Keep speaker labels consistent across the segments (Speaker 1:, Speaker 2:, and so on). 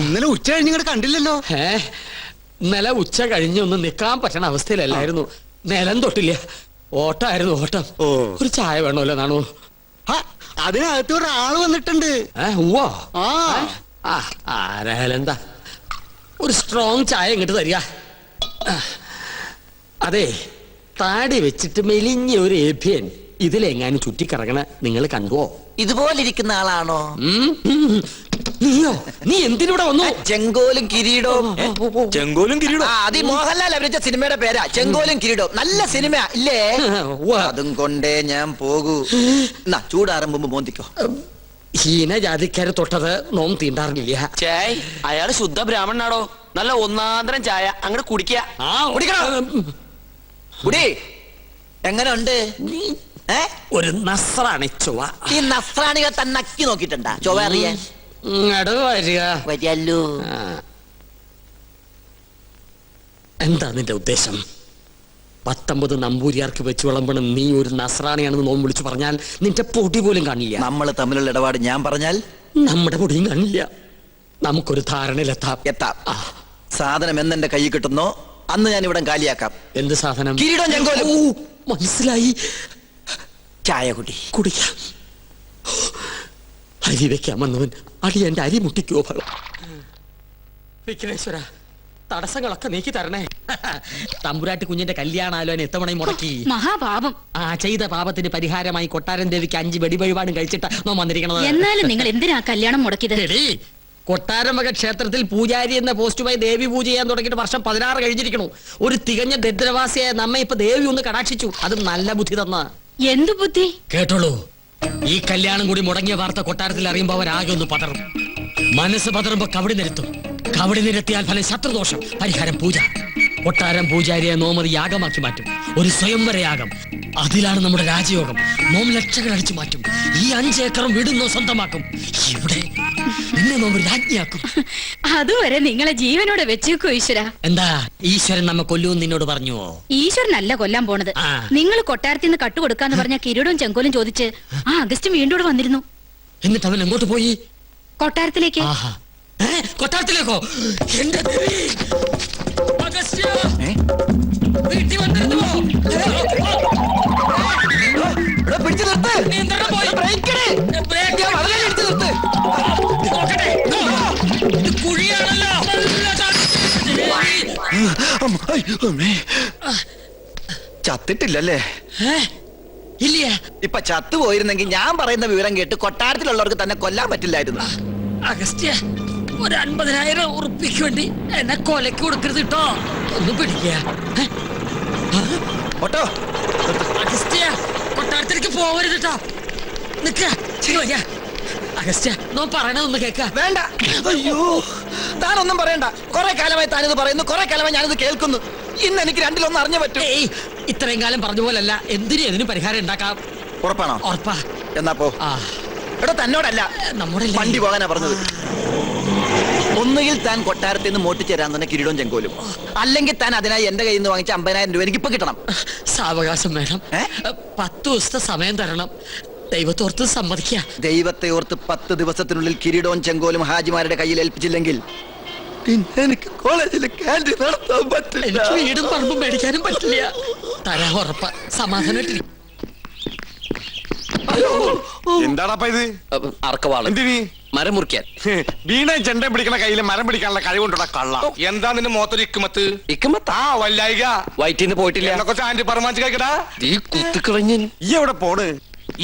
Speaker 1: ഇന്നലെ ഉച്ച കഴിഞ്ഞിങ്ങോട്ട് കണ്ടില്ലല്ലോ.
Speaker 2: ഇന്നലെ ഉച്ച കഴിഞ്ഞൊന്നും നിക്കാൻ പറ്റണ അവസ്ഥയിലല്ലായിരുന്നു. നിലം തൊട്ടില്ല, ഓട്ടമായിരുന്നു ഓട്ടം. ഒരു ചായ വേണമല്ലോ നാണു?
Speaker 1: അതിനകത്ത് ഒരാള് വന്നിട്ടുണ്ട്.
Speaker 2: ആരായാലും എന്താ, ഒരു സ്ട്രോങ് ചായ ഇങ്ങോട്ട് തരിക. അതെ, താടി വെച്ചിട്ട് മെലിഞ്ഞ ഒരു ഏഭ്യൻ ഇതിലെങ്ങാനും ചുറ്റിക്കറങ്ങണ നിങ്ങൾ കണ്ടുവോ?
Speaker 3: ഇതുപോലിരിക്കുന്ന ആളാണോ?
Speaker 2: നീയോ? നീ എന്തിനൂടെ വന്നു?
Speaker 3: ചെങ്കോലും കിരീടവും.
Speaker 1: ചെങ്കോലും കിരീടവും
Speaker 3: അത് മോഹൻലാൽ അഭിനയിച്ച സിനിമയുടെ പേരാ, ചെങ്കോലും കിരീടവും. നല്ല സിനിമ ഇല്ലേ? അതും കൊണ്ടേ ഞാൻ പോകൂ. ചൂടാറുമ്പോ മോന്തിക്കോ.
Speaker 2: ഹീനജാതിക്കാരെ തൊട്ടത് നോം തീണ്ടാറില്ല.
Speaker 4: ചേയ്, അയാള് ശുദ്ധ ബ്രാഹ്മണനാടോ. നല്ല ഒന്നാന്തരം ചായ അങ്ങോട്ട് കുടിക്കുക.
Speaker 3: എങ്ങനെ ഉണ്ട്?
Speaker 2: ഒരു നസ്രാണി ചൊവ്വ.
Speaker 3: ഈ നസ്രാണികൾ തന്നെ നക്കി നോക്കിട്ടുണ്ടാ ചൊവ്വ അറിയാൻ? വരികല്ലോ.
Speaker 2: എന്താ നിന്റെ ഉദ്ദേശം? 19 നമ്പൂരിയാർക്ക് വെച്ച് വിളമ്പണം നീ ഒരു നസ്രാണിയാണെന്ന് നോം വിളിച്ചു പറഞ്ഞാൽ നിന്റെ പൊടി പോലും കാണില്ല.
Speaker 3: നമ്മൾ തമ്മിലുള്ള ഇടപാട് ഞാൻ പറഞ്ഞാൽ
Speaker 2: നമ്മുടെ പൊടിയും കാണില്ല. നമുക്കൊരു ധാരണയിലെത്താം.
Speaker 3: സാധനം എന്നെന്റെ കൈ കിട്ടുന്നോ അന്ന് ഞാൻ ഇവിടെ കാലിയാക്കാം.
Speaker 2: എന്ത് സാധനം?
Speaker 3: കിരീടം ചെങ്കോലും.
Speaker 2: മനസ്സിലായി.
Speaker 3: ചായ
Speaker 2: കുടിക്കാം. അരി വെക്കാൻ വന്നവൻ അടി എന്റെ അരി മുട്ടിക്കോ ഭഗവാൻ. വിഘ്നേശ്വര, തടസ്സങ്ങളൊക്കെ നീക്കി തരണേ. തമ്പുരാട്ടി കുഞ്ഞിന്റെ കല്യാണാലോചന എത്തവണയും മുടക്കി.
Speaker 5: മഹാപാപം.
Speaker 2: ചെയ്ത പാപത്തിന് പരിഹാരമായി കൊട്ടാരൻ ദേവിക്ക് 5 വെടിവഴിപാടും കഴിച്ചിട്ട് നോ വന്നിരിക്കണത്.
Speaker 5: എന്നാലും നിങ്ങൾ എന്തിനാ കല്യാണം മുടക്കിയത്?
Speaker 2: കൊട്ടാരമക ക്ഷേത്രത്തിൽ പൂജാരി എന്ന പോസ്റ്റുമായി ദേവി പൂജ ചെയ്യാൻ തുടങ്ങിയിട്ട് വർഷം 16 കഴിഞ്ഞിരിക്കണു. ഒരു തികഞ്ഞ ദരിദ്രവാസിയായ നമ്മെ ഇപ്പൊ ദേവി ഒന്ന് കടാക്ഷിച്ചു. അതും നല്ല ബുദ്ധി തന്ന.
Speaker 5: എന്തു ബുദ്ധി?
Speaker 2: കേട്ടോളൂ, ഈ കല്യാണം കൂടി മുടങ്ങിയ വാർത്ത കൊട്ടാരത്തിൽ അറിയുമ്പോ അവരാകെ ഒന്ന് പതറും. മനസ്സ് പതറുമ്പോ കവടി നിരത്തും. കവടി നിരത്തിയാൽ ഫലം ശത്രുദോഷം, പരിഹാരം പൂജ. കൊട്ടാരം പൂജാരിയെ നോമതി യാഗമാക്കി മാറ്റും. ഒരു സ്വയംവര യാഗം. അതിലാണ് നമ്മുടെ രാജയോഗം. നോം ലക്ഷങ്ങൾ അടിച്ചു മാറ്റും. ഈ 5 ഏക്കറും വീടുന്നോ സ്വന്തമാക്കും. ഇവിടെ നിന്നെ നോം രാജ്ഞിയാക്കും.
Speaker 5: അതുവരെ നിങ്ങളെ ജീവനോടെ വെച്ചേക്കോ ഈശ്വര.
Speaker 2: എന്താ ഈശ്വരൻ നമ്മെ കൊല്ലുമെന്ന് നിന്നോട് പറഞ്ഞുവോ?
Speaker 5: ഈശ്വരനല്ല കൊല്ലാൻ പോണത്. നിങ്ങൾ കൊട്ടാരത്തിൽ നിന്ന് കട്ടുകൊടുക്കാന്ന് പറഞ്ഞ കിരീടവും ചെങ്കോലും ചോദിച്ച് അഗസ്റ്റ് വീണ്ടും വന്നിരുന്നു.
Speaker 2: എന്നിട്ട് അവൻ എങ്ങോട്ട് പോയി?
Speaker 5: കൊട്ടാരത്തിലേക്ക്.
Speaker 2: കൊട്ടാരത്തിലേക്കോ? എന്റെ വീട്ടിൽ വന്നിരുന്നു. കുഴിയാണല്ലോ.
Speaker 3: ചത്തിട്ടില്ലല്ലേ?
Speaker 2: ഇല്ല.
Speaker 3: ഇപ്പൊ ചത്തുപോയിരുന്നെങ്കിൽ ഞാൻ പറയുന്ന വിവരം കേട്ട് കൊട്ടാരത്തിലുള്ളവർക്ക് തന്നെ കൊല്ലാൻ പറ്റില്ലായിരുന്നു.
Speaker 2: അഗസ്ത്യ, ഒരു 50,000 ഉറുപ്പിക്ക് വേണ്ടി എന്നെ കൊലക്ക് കൊടുക്കരുത് കേട്ടോ. ഒന്ന് പിടിക്കുക. അഗസ്ത്യ, കൊട്ടാരത്തിലേക്ക് പോകരുത് കേട്ടോ. നിക്ക അഗസ്ത്യ, നോ പറയണതൊന്ന് കേക്ക.
Speaker 3: വേണ്ട. അയ്യോ, താനൊന്നും പറയണ്ട. കുറെ കാലമായി താനിത് പറയുന്നു, കുറെ കാലമായി ഞാനിത് കേൾക്കുന്നു. ഇന്ന് എനിക്ക് രണ്ടിലൊന്നും അറിഞ്ഞു പറ്റും.
Speaker 2: ഇത്രയും കാലം പറഞ്ഞ പോലല്ല, എന്തിനും പരിഹാരം ഉണ്ടാക്കാം.
Speaker 3: ഉറപ്പാണോ?
Speaker 2: ഉറപ്പാ.
Speaker 3: എന്നാ പോ. ഇവിടെ തന്നോടല്ല, നമ്മുടെ വണ്ടി പോകാനാ പറഞ്ഞത്. ഒന്നുകിൽ താൻ കൊട്ടാരത്തിൽ നിന്ന് മോട്ടിച്ചേരാൻ തന്നെ കിരീടവും ചെങ്കോലും, അല്ലെങ്കിൽ താൻ അതിനായി എന്റെ കയ്യിൽ നിന്ന് വാങ്ങിച്ച 50,000 രൂപ എനിക്ക് ഇപ്പൊ കിട്ടണം.
Speaker 2: സാവകാശം വേണം. 10 ദിവസത്തെ സമയം തരണം. ദൈവത്തോർത്ത് സമ്മതിക്ക.
Speaker 3: ദൈവത്തെ ഓർത്ത് 10 ദിവസത്തിനുള്ളിൽ കിരീടവും ചെങ്കോലും ഹാജിമാരുടെ കയ്യിൽ ഏൽപ്പിച്ചില്ലെങ്കിൽ പിന്നെ എനിക്ക് കോളേജിൽ ക്യാൻറ്റീൻ നടത്താൻ പറ്റില്ല.
Speaker 2: എനിക്ക് വീടും പറമ്പും മേടിക്കാനും പറ്റില്ല. തരാ ഉറപ്പ. സമാധാനം.
Speaker 1: എന്താടാ ഇത്?
Speaker 4: അർക്കവാള്.
Speaker 1: എന്തിനി?
Speaker 4: മരം മുറിക്കാൻ.
Speaker 1: വീണ ചെണ്ട പിടിക്കണ കയ്യില് മരം പിടിക്കാനുള്ള കഴിവുണ്ടോടാ കള്ള. എന്താ നിന്റെ മോത്തൊരു ഇക്കുമത്ത്?
Speaker 4: ഇക്കുമത്താ
Speaker 1: വല്ലായിക.
Speaker 4: വയറ്റിന്ന് പോയിട്ടില്ല.
Speaker 1: കൊച്ചു ആന്റി പറമാഞ്ച് കഴിക്കടാ.
Speaker 4: ഈ കുത്തിക്കളഞ്ഞ
Speaker 1: ഈ എവിടെ പോണ്?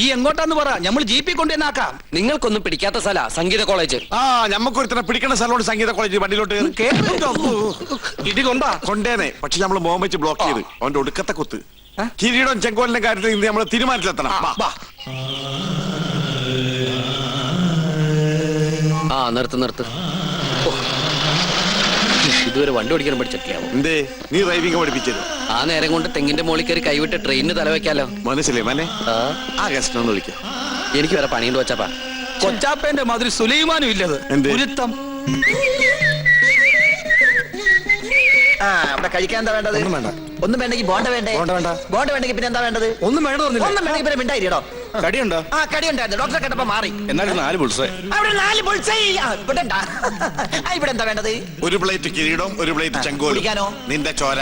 Speaker 4: ഈ എങ്ങോട്ടാന്ന് പറ, നമ്മൾ ജീപ്പി കൊണ്ടുവന്നാക്കാം. നിങ്ങൾക്കൊന്നും പിടിക്കാത്ത സ്ഥല സംഗീത കോളേജ്.
Speaker 1: ഞമ്മക്കൊരുത്തനെ പിടിക്കണ സ്ഥലമാണ് സംഗീത കോളേജ്. വണ്ടിയിലോട്ട് ഇടി കൊണ്ടേനെ. പക്ഷെ നമ്മള് മോഹം വെച്ച് ബ്ലോക്ക് ചെയ്ത് അവന്റെ ഒടുക്കത്തെ കുത്ത്. കിരീടം ചെങ്കോലിന്റെ കാര്യത്തിൽ നമ്മൾ തീരുമാനത്തിലെത്തണം.
Speaker 4: നിർത്ത്. ഇതുവരെ വണ്ടി ഓടിക്കാൻ പഠിച്ചിട്ടില്ല.
Speaker 1: എന്തേ നീ ഡ്രൈവിംഗ് പഠിപ്പിച്ചത്?
Speaker 4: ആ നേരം കൊണ്ട് തെങ്ങിന്റെ മോളിൽ കയറി കൈവിട്ട് ട്രെയിനിന് തലവെക്കാലോ.
Speaker 1: മനസ്സിലേ മനെ? ആകാശനൊന്ന് വിളിക്കാം.
Speaker 4: എനിക്ക് വേറെ പണിയുണ്ട് കൊച്ചാപ്പാ.
Speaker 6: കൊച്ചാപ്പേന്റെ മാതിരി സുലൈമാനും ഇല്ലത്.
Speaker 3: ആ അവിടെ കഴിക്കാൻ എന്താ വേണ്ടത്?
Speaker 1: ഒന്നും വേണ്ട.
Speaker 3: ഒന്നും വേണ്ടെങ്കിൽ ബോണ്ട വേണ്ടേ?
Speaker 1: ബോണ്ട വേണ്ട.
Speaker 3: ബോണ്ട വേണ്ടെങ്കിൽ പിന്നെ എന്താ വേണ്ടത്?
Speaker 1: ഒന്നും വേണ്ട
Speaker 3: ഒന്നും വേണ്ടെങ്കിൽ പിന്നെ മിണ്ടായിട്ടോ.
Speaker 1: കടിയുണ്ടോ?
Speaker 3: ആ കടി ഉണ്ടായിരുന്നു, ഡോക്ടറെ കേട്ടപ്പോ മാറി.
Speaker 1: എന്നാലും 4 ബുൾസേ.
Speaker 3: അവിടെ 4 ബുൾസൈ. ഇവിടെ ഉണ്ടാ. ഇവിടെ എന്താ വേണ്ടത്?
Speaker 1: ഒരു പ്ലേറ്റ് കിരീടം, ഒരു പ്ലേറ്റ് ചെങ്കോലും.
Speaker 3: കുടിക്കാനോ?
Speaker 1: നിന്റെ ചോര.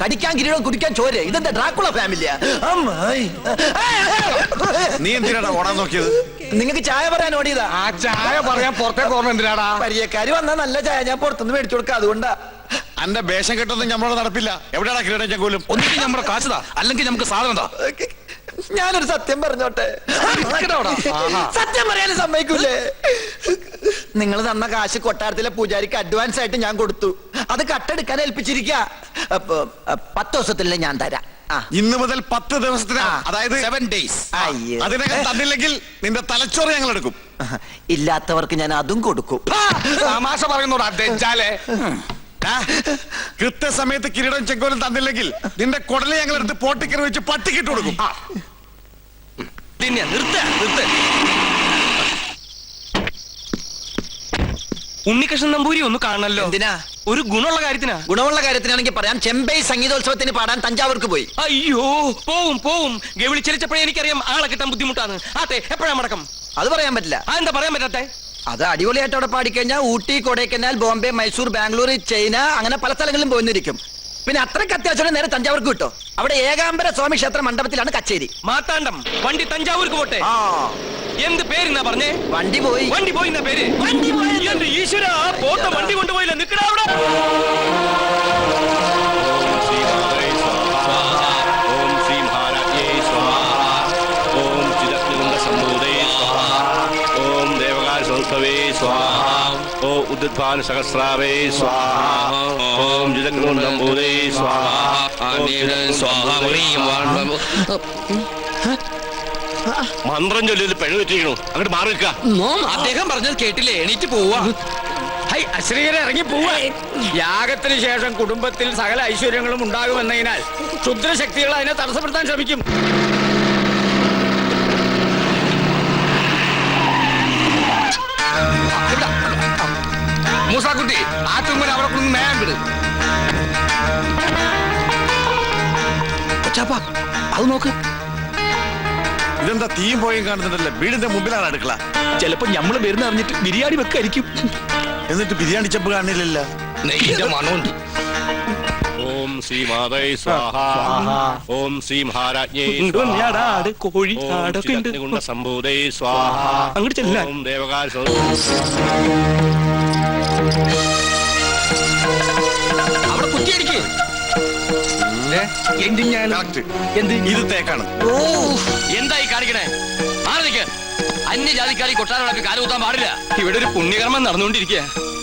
Speaker 3: കടിക്കാൻ കിരീടം, കുടിക്കാൻ ചോര. ഇതെന്താ ഡ്രാക്കുള ഫാമിലിയാ?
Speaker 1: നീ എന്തിനാടാ ഓടാൻ നോക്കിയത്?
Speaker 3: നിങ്ങൾക്ക് ചായ പറയാൻ ഓടിയതാ.
Speaker 1: ആ ചായ പറയാൻ പുറത്തേക്ക് ഓർമ്മ എന്തിനാടാ?
Speaker 3: പരിചയക്കാര് വന്നാ നല്ല ചായ ഞാൻ പുറത്തുനിന്ന് മേടിച്ചു കൊടുക്കാം, അതുകൊണ്ടാ.
Speaker 1: അന്റെ വേഷം കെട്ടൊന്നും നമ്മളോട് നടപ്പില്ല. എവിടെയാടാ കിരീടം ചെങ്കോലും?
Speaker 6: ഒന്നിനും നമ്മുടെ കാശതാ, അല്ലെങ്കിൽ നമുക്ക് സാധനം താ.
Speaker 3: ഞാനൊരു സത്യം പറഞ്ഞോട്ടെ? സത്യം പറയാനും സമ്മതിക്കൂലേ? നിങ്ങൾ തന്ന കാശ് കൊട്ടാരത്തിലെ പൂജാരിക്ക് അഡ്വാൻസ് ആയിട്ട് ഞാൻ കൊടുത്തു. അത് കട്ടെടുക്കാൻ ഏൽപ്പിച്ചിരിക്ക. 10 ദിവസത്തിലെ ഞാൻ തരാം.
Speaker 1: ഇന്ന് മുതൽ 10 ദിവസത്തിന്, അതായത്
Speaker 6: 7 days.
Speaker 1: അതിനകം തന്നില്ലെങ്കിൽ നിന്റെ തലച്ചോറ് ഞങ്ങൾ എടുക്കും.
Speaker 3: ഇല്ലാത്തവർക്ക് ഞാൻ അതും കൊടുക്കും.
Speaker 6: തമാശ പറയുന്നോടാ തെറ്റാലേ.
Speaker 1: കൃത്യസമയത്ത് കിരീടം ചെങ്കോലും തന്നില്ലെങ്കിൽ നിന്റെ കുടലെ ഞങ്ങൾ എടുത്ത് പോട്ടിക്കറി വെച്ച് പട്ടിക്കിട്ട് കൊടുക്കും.
Speaker 6: പിന്നെ നിർത്ത്. ഉണ്ണികൃഷ്ണൻ നമ്പൂരി ഒന്ന് കാണണല്ലോ.
Speaker 3: എന്തിനാ?
Speaker 6: ഒരു ഗുണമുള്ള കാര്യത്തിനാ.
Speaker 3: ഗുണമുള്ള കാര്യത്തിനാണെങ്കിൽ പറയാം. ചെമ്പൈ സംഗീതോത്സവത്തിന് പാടാൻ തഞ്ചാവൂർക്ക് പോയി.
Speaker 6: അയ്യോ, പോവും. ഗവിളി ചലിച്ചപ്പോഴേ എനിക്കറിയാം ആളെ കിട്ടാൻ ബുദ്ധിമുട്ടാണ്. ആട്ടെ, എപ്പോഴാ മടക്കം?
Speaker 3: അത് പറയാൻ പറ്റില്ല.
Speaker 6: എന്താ പറയാൻ പറ്റാത്തെ?
Speaker 3: അത് അടിപൊളിയായിട്ട് അവിടെ പാടിക്കഴിഞ്ഞാൽ ഊട്ടി, കൊടൈക്കനാൽ, ബോംബെ, മൈസൂർ, ബാംഗ്ലൂർ, ചൈന, അങ്ങനെ പല സ്ഥലങ്ങളിലും പോയിരിക്കും. പിന്നെ അത്രയ്ക്ക് അത്യാവശ്യം നേരെ തഞ്ചാവൂർക്ക് കിട്ടോ. അവിടെ ഏകാംബര സ്വാമി ക്ഷേത്ര മണ്ഡപത്തിലാണ് കച്ചേരി.
Speaker 6: മാത്താണ്ടം വണ്ടി തഞ്ചാവൂർക്ക് പോട്ടെ. എന്ത് പേരെന്നാ പറഞ്ഞേ?
Speaker 3: വണ്ടി പോയി
Speaker 6: എന്നാ പേര്? എന്റെ ഈശ്വര, പോത്ത വണ്ടി കൊണ്ടുപോയില്ല. നിക്കടാ അവിടെ.
Speaker 7: ഓം ശ്രീ മഹാരാജ്ഞേ സ്വാഹ. ഓം ചിദഗ്നികുണ്ഡ സംഭൂതേ സ്വാഹ. ഓം ദേവകാല സംസ്ഥവേ സ്വാഹ. ഓം ഉദ്ധാന സഹസ്രാവേ സ്വാഹ. ഓം ചിദഗ്നികുണ്ഡം ഭൂതേ സ്വാഹ. മന്ത്രം ചൊല്ലിയത് പെഴു തെറ്റിക്കണു. അങ്ങോട്ട് മാറി നിൽക്കുക.
Speaker 4: അദ്ദേഹം പറഞ്ഞത് കേട്ടില്ലേ? എണീറ്റ് പോവാ.
Speaker 2: അശ്രീകരെ ഇറങ്ങി പോവാ. യാഗത്തിന് ശേഷം കുടുംബത്തിൽ സകല ഐശ്വര്യങ്ങളും ഉണ്ടാകുമെന്നതിനാൽ ക്ഷുദ്രശക്തികൾ അതിനെ തടസ്സപ്പെടുത്താൻ ശ്രമിക്കും.
Speaker 6: മൂസാക്കുട്ടി, ആ ചുമ്മൻ അവിടെ കൊണ്ട് നേരം വിട്.
Speaker 3: അത് നോക്ക്.
Speaker 1: ഇതെന്താ തീയും പോയും കാണുന്നുണ്ടല്ലേ? വീടിന്റെ മുമ്പിലാണ് അടുക്കള.
Speaker 6: ചിലപ്പോ ഞമ്മള് വരുന്ന അറിഞ്ഞിട്ട് ബിരിയാണി വെക്കായിരിക്കും.
Speaker 1: എന്നിട്ട് ബിരിയാണി ചെമ്പ് കാണില്ലല്ലോ.
Speaker 6: നെയ്യുടെ മണമുണ്ട്.
Speaker 7: ഓം ശ്രീ മാതേ സ്വാഹ. ഓം ശ്രീ മഹാരാജ്ഞേ
Speaker 6: കോഴി
Speaker 7: ചിദഗ്നികുണ്ഡ സംഭൂതേ സ്വാഹ.
Speaker 6: അങ്ങോട്ട് ചെല്ലാൻ.
Speaker 7: ഓം ദേവകാല
Speaker 4: അവിടെ കുറ്റിയടിക്ക്.
Speaker 1: Correct. ഇത് തേക്കാണ്.
Speaker 4: എന്തായി കാണിക്കണേ? മാറിക്ക്. അന്യജാതിക്കാരി കൊട്ടാരം കാലുകുത്താൻ പാടില്ല.
Speaker 6: ഇവിടെ ഒരു പുണ്യകർമ്മം നടന്നുകൊണ്ടിരിക്കുക.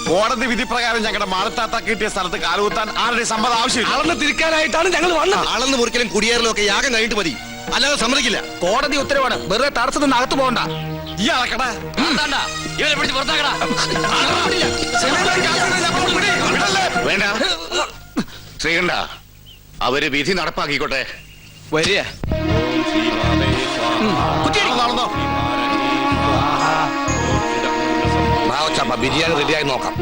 Speaker 1: കോടതി വിധി പ്രകാരം ഞങ്ങളുടെ മാളത്താത്ത കിട്ടിയ സ്ഥലത്ത് കാലുകുത്താൻ ആരുടെ സമ്മതം ആവശ്യമില്ല.
Speaker 6: അളന്ന് തിരിക്കാനായിട്ടാണ് ഞങ്ങൾ വന്നത്.
Speaker 3: അളന്ന് മുറിക്കലും കുടിയേറലും ഒക്കെ യാഗം കഴിഞ്ഞിട്ട് മതി, അല്ലാതെ സമ്മതിക്കില്ല.
Speaker 6: കോടതി ഉത്തരവാണ്. വെറുതെ തടസ്സത്തിൽ നിന്ന് അകത്ത് പോകണ്ട.
Speaker 1: ഈ അളക്കടാ.
Speaker 4: ഇവരെ പിടിച്ച് പുറത്താക്കടാ.
Speaker 7: വേണ്ട ശ്രീകണ്ഠ, അവര് വിധി നടപ്പാക്കിക്കോട്ടെ.
Speaker 6: വരിക.
Speaker 1: നടന്നോ.
Speaker 6: ബിരിയാണി റെഡിയായി നോക്കാം.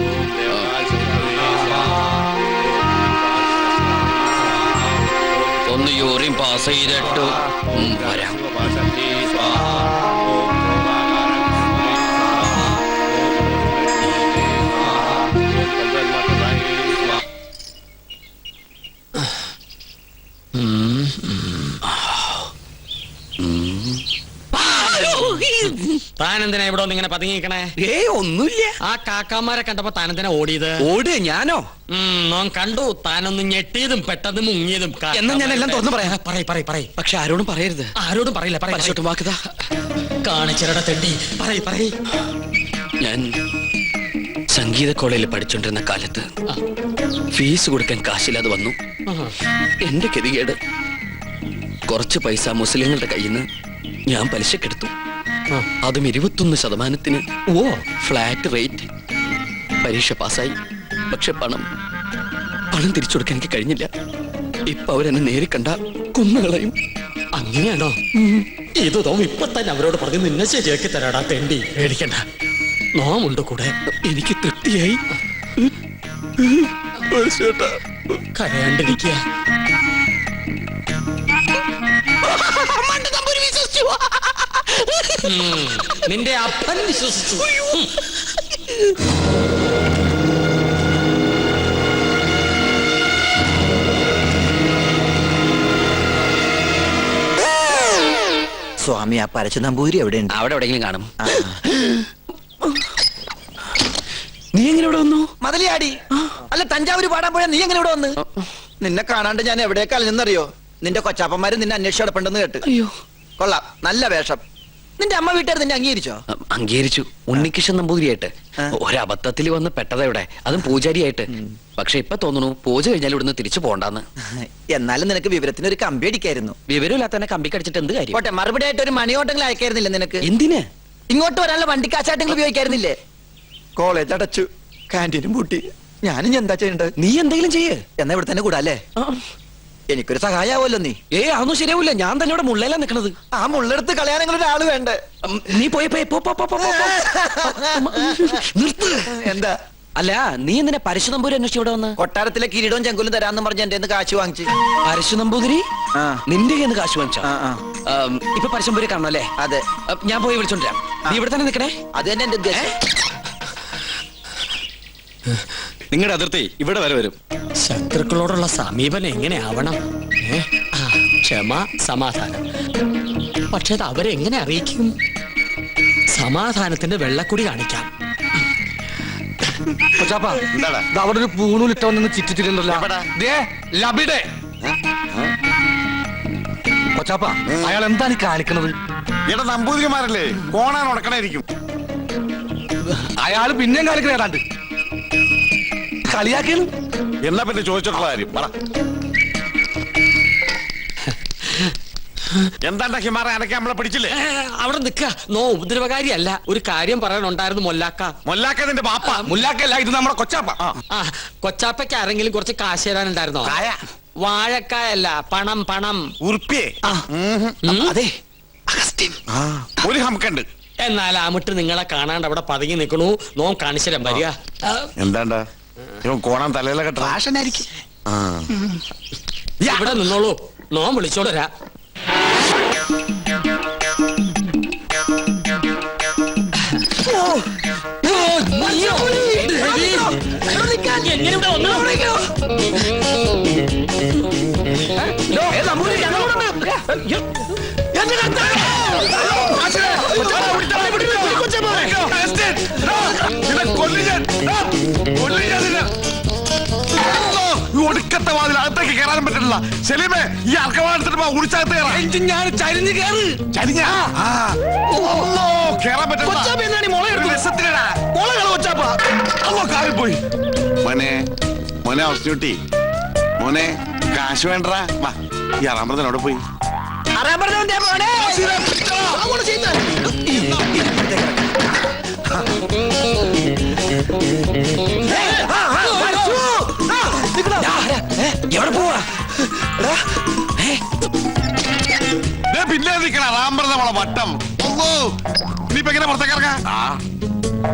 Speaker 4: ഒന്ന് യൂറിൻ പാസ് ചെയ്തിട്ടു വരാം.
Speaker 2: താനെന്തിനാ ഇവിടെ ഒന്ന് ഇങ്ങനെ പതുങ്ങിക്കണേ?
Speaker 6: ഒന്നുമില്ല.
Speaker 2: ആ കാക്കാമാരെ കണ്ടപ്പോ താനെന്തിനാ ഓടിയത്?
Speaker 6: ഓടുക ഞാനോ?
Speaker 2: നോൻ കണ്ടു. താനൊന്ന് ഞെട്ടിയതും പെട്ടതും മുങ്ങിയതും.
Speaker 6: എന്നാ ഞാൻ എല്ലാം തുറന്നു പറയാം.
Speaker 2: പറയ്.
Speaker 6: പക്ഷെ ആരോടും പറയരുത്.
Speaker 2: ആരോടും പറയില്ല.
Speaker 6: പരിശോട്ട് വാക്കുതാ.
Speaker 2: കാണിച്ചിരട തെണ്ടി. പറയ്.
Speaker 4: ഞാൻ സംഗീത കോളേജിൽ പഠിച്ചോണ്ടിരുന്ന കാലത്ത് ഫീസ് കൊടുക്കാൻ കാശില്ലാതെ വന്നു. എന്റെ ഗതികേട്. കുറച്ച് പൈസ മുസ്ലിങ്ങളുടെ കയ്യിൽ നിന്ന് ഞാൻ പലിശക്കെടുത്തു. അതും 21%. Flat rate. പരീക്ഷ പാസ്സായി. പക്ഷെ പണം തിരിച്ചു കൊടുക്കാൻ എനിക്ക് കഴിഞ്ഞില്ല. ഇപ്പൊ അവരെന്നെ നേരി കണ്ട കൊന്നുകളയും.
Speaker 2: അങ്ങനെയാണോ? ഇത് തോം ഇപ്പൊ തന്നെ അവരോട് പറഞ്ഞ് നിന്നെ ശരിയാക്കി തരാടാ തെണ്ടി. പേടിക്കണ്ട, നോമുണ്ട് കൂടെ.
Speaker 4: എനിക്ക് തൃപ്തിയായി.
Speaker 2: കരയാണ്ടിരിക്കുക. നിന്റെ അപ്പൻ വിശ്വസിച്ചു.
Speaker 3: സ്വാമി ആ പരശു നമ്പൂരി എവിടെയുണ്ട്?
Speaker 4: അവിടെ എവിടെയെങ്കിലും കാണും. നീ എങ്ങനെ ഇവിടെ വന്നു?
Speaker 3: മതിലിയാടി. അല്ല തഞ്ചാവൂര് പാടാൻ പോയാ നീ എങ്ങനെ ഇവിടെ വന്ന്? നിന്നെ കാണാണ്ട് ഞാൻ എവിടേക്കാൾ നിന്നറിയോ? നിന്റെ കൊച്ചാപ്പന്മാര് നിന്നെ അന്വേഷിച്ച് കിടപ്പുണ്ടെന്ന് കേട്ട്.
Speaker 4: അയ്യോ,
Speaker 3: കൊള്ളാം, നല്ല വേഷം. നിന്റെ അമ്മ വീട്ടുകാർ നിന്നെ അംഗീകരിച്ചോ?
Speaker 4: അംഗീകരിച്ചു. ഉണ്ണികൃഷ്ണൻ നമ്പൂതിരിയായിട്ട് ഒരബദ്ധത്തിൽ വന്ന് പെട്ടതെവിടെ, അതും പൂജാരിയായിട്ട്. പക്ഷെ ഇപ്പൊ തോന്നുന്നു പൂജ കഴിഞ്ഞാൽ ഇവിടുന്ന് തിരിച്ചു പോണ്ടെന്ന്.
Speaker 3: എന്നാലും നിനക്ക് വിവരത്തിന് ഒരു കമ്പി അടിക്കായിരുന്നു.
Speaker 4: വിവരമില്ലാത്ത തന്നെ കമ്പി കടിച്ചിട്ട് എന്ത് കാര്യം?
Speaker 3: പോട്ടെ, മറുപടി ആയിട്ട് ഒരു മണിയോട്ടെങ്കിലും അയക്കായിരുന്നില്ല നിനക്ക്?
Speaker 4: എന്തിന്?
Speaker 3: ഇങ്ങോട്ട് വരാനുള്ള വണ്ടിക്കാശായിട്ടെങ്കിലും ഉപയോഗിക്കായിരുന്നില്ലേ? കോളേജ് അടച്ചു, കാന്റീനും പൂട്ടി. ഞാനും എന്താ ചെയ്യേണ്ടത്?
Speaker 4: നീ എന്തെങ്കിലും ചെയ്യേ.
Speaker 3: എന്നാ ഇവിടെ തന്നെ കൂടാല്ലേ? എനിക്കൊരു സഹായാവല്ലോ നീ.
Speaker 4: അതൊന്നും ശരിയാവില്ല. ഞാൻ തന്നെ ഇവിടെ മുള്ളയിലാ നിക്കണത്.
Speaker 3: ആ മുള്ളെടുത്ത് കളയാനെങ്കിലും ഒരാള് വേണ്ടേ?
Speaker 4: നീ പോയി നിർത്ത്.
Speaker 3: എന്താ?
Speaker 4: അല്ല, നീ എന്തിനാ പരശു നമ്പൂരി അന്വേഷിച്ച് ഇവിടെ വന്ന്?
Speaker 3: കൊട്ടാരത്തിലെ കിരീടവും ചെങ്കുലും തരാന്ന് പറഞ്ഞ് എന്റെ കാശ് വാങ്ങിച്ച്.
Speaker 4: പരശു നമ്പൂതിരി
Speaker 3: ആ.
Speaker 4: നിന്റെ കയ്യിൽ നിന്ന് കാശ് വാങ്ങിച്ചോ?
Speaker 3: ആ, ആ.
Speaker 4: ഇപ്പൊ പരശുമ്പൂരി കാണണല്ലേ?
Speaker 3: അതെ,
Speaker 4: ഞാൻ പോയി വിളിച്ചോണ്ടിരാം. നീ ഇവിടെ തന്നെ നിക്കണേ.
Speaker 3: അത് തന്നെ എന്റെ ഉദ്ദേശം.
Speaker 6: നിങ്ങളുടെ അതിർത്തി ഇവിടെ വരെ വരും.
Speaker 2: ശത്രുക്കളോടുള്ള സമീപനം എങ്ങനെയാവണം? ക്ഷമ, സമാധാനം. പക്ഷെ അത് അവരെങ്ങനെ അറിയിക്കും? സമാധാനത്തിന്റെ വെള്ളക്കുടി കാണിക്കാം.
Speaker 7: എന്താടാ?
Speaker 6: അവിടെ ഒരു പൂണൂലിട്ടവന്ന് ചിറ്റിച്ചിട്ടുണ്ടല്ലോ.
Speaker 7: എവിടാ?
Speaker 6: ലബിടെ കൊച്ചാപ്പ, അയാൾ എന്താണ് ഈ കാണിക്കണത്?
Speaker 1: ഇവിടെ നമ്പൂതിരിമാരല്ലേ, കോണാൻ ഉടക്കണായിരിക്കും.
Speaker 6: അയാൾ പിന്നെയും കാണിക്കണ ഏതാണ്ട് കളിയാക്കിയാണ്.
Speaker 1: എന്നാ പിന്നെ ചോദിച്ചിട്ടുള്ള കാര്യം പറ. എന്താണ്ടാ ഹിമാറ അനക്കെ നമ്മളെ പിടിച്ചില്ലേ?
Speaker 2: അവിടെ നിക്ക. നോ ഉപദ്രവകാരിയല്ല. ഒരു കാര്യം പറയാനുണ്ടായിരുന്നു മൊല്ലാക്ക.
Speaker 1: മൊല്ലാക്കതിന്റെ ബാപ്പ.
Speaker 6: മുല്ലാക്കല്ല, ഇത് നമ്മുടെ കൊച്ചാപ്പ.
Speaker 2: ആ, കൊച്ചാപ്പയ്ക്ക് ആരെങ്കിലും കുറച്ച് കാശ് തരാനുണ്ടായിരുന്നോ? വാഴക്കായല്ല, പണം പണം.
Speaker 1: ഉറുപ്പിയെ
Speaker 3: അതെ,
Speaker 1: ഒരു ഹംക്കുണ്ട്.
Speaker 2: എന്നാൽ അമിട്ട് നിങ്ങളെ കാണാണ്ട് അവിടെ പതുങ്ങി നിൽക്കണു. നോ കാണിച്ചരം വരിക.
Speaker 1: എന്താണ്ടാ ഇവൻ കോണാൻ തലയിലെ കെട്ട
Speaker 2: ഇവിടെ നിന്നോളൂ. നോ വിളിച്ചോളരാ. എങ്ങനെ ഇവിടെ വന്നു?
Speaker 1: ഒടുക്കത്തെ വാതിൽ അകത്തേക്ക് കയറാനും പറ്റില്ല. സെലീമേ, ഈ അർക്കവാടത്തിട്ട് ഉടിച്ചകത്ത് കയറാൻ
Speaker 6: ചരിഞ്ഞ് കയറ്.
Speaker 1: ചരിഞ്ഞാ കേറാൻ പറ്റില്ല. പോയി മോനെ, മോനെ അവസ്ഥ മോനെ, കാശ് വേണ്ടടാ. വാ, ഈ അറാമ്പറത്തിനോട് പോയി.
Speaker 4: എവിടെ പോവാ?
Speaker 1: പിന്നെ നിൽക്കണ റാമ്പറ നമ്മളെ വട്ടം. നീയിപ്പോ എങ്ങനെ പുറത്തേക്കിറങ്ങാ?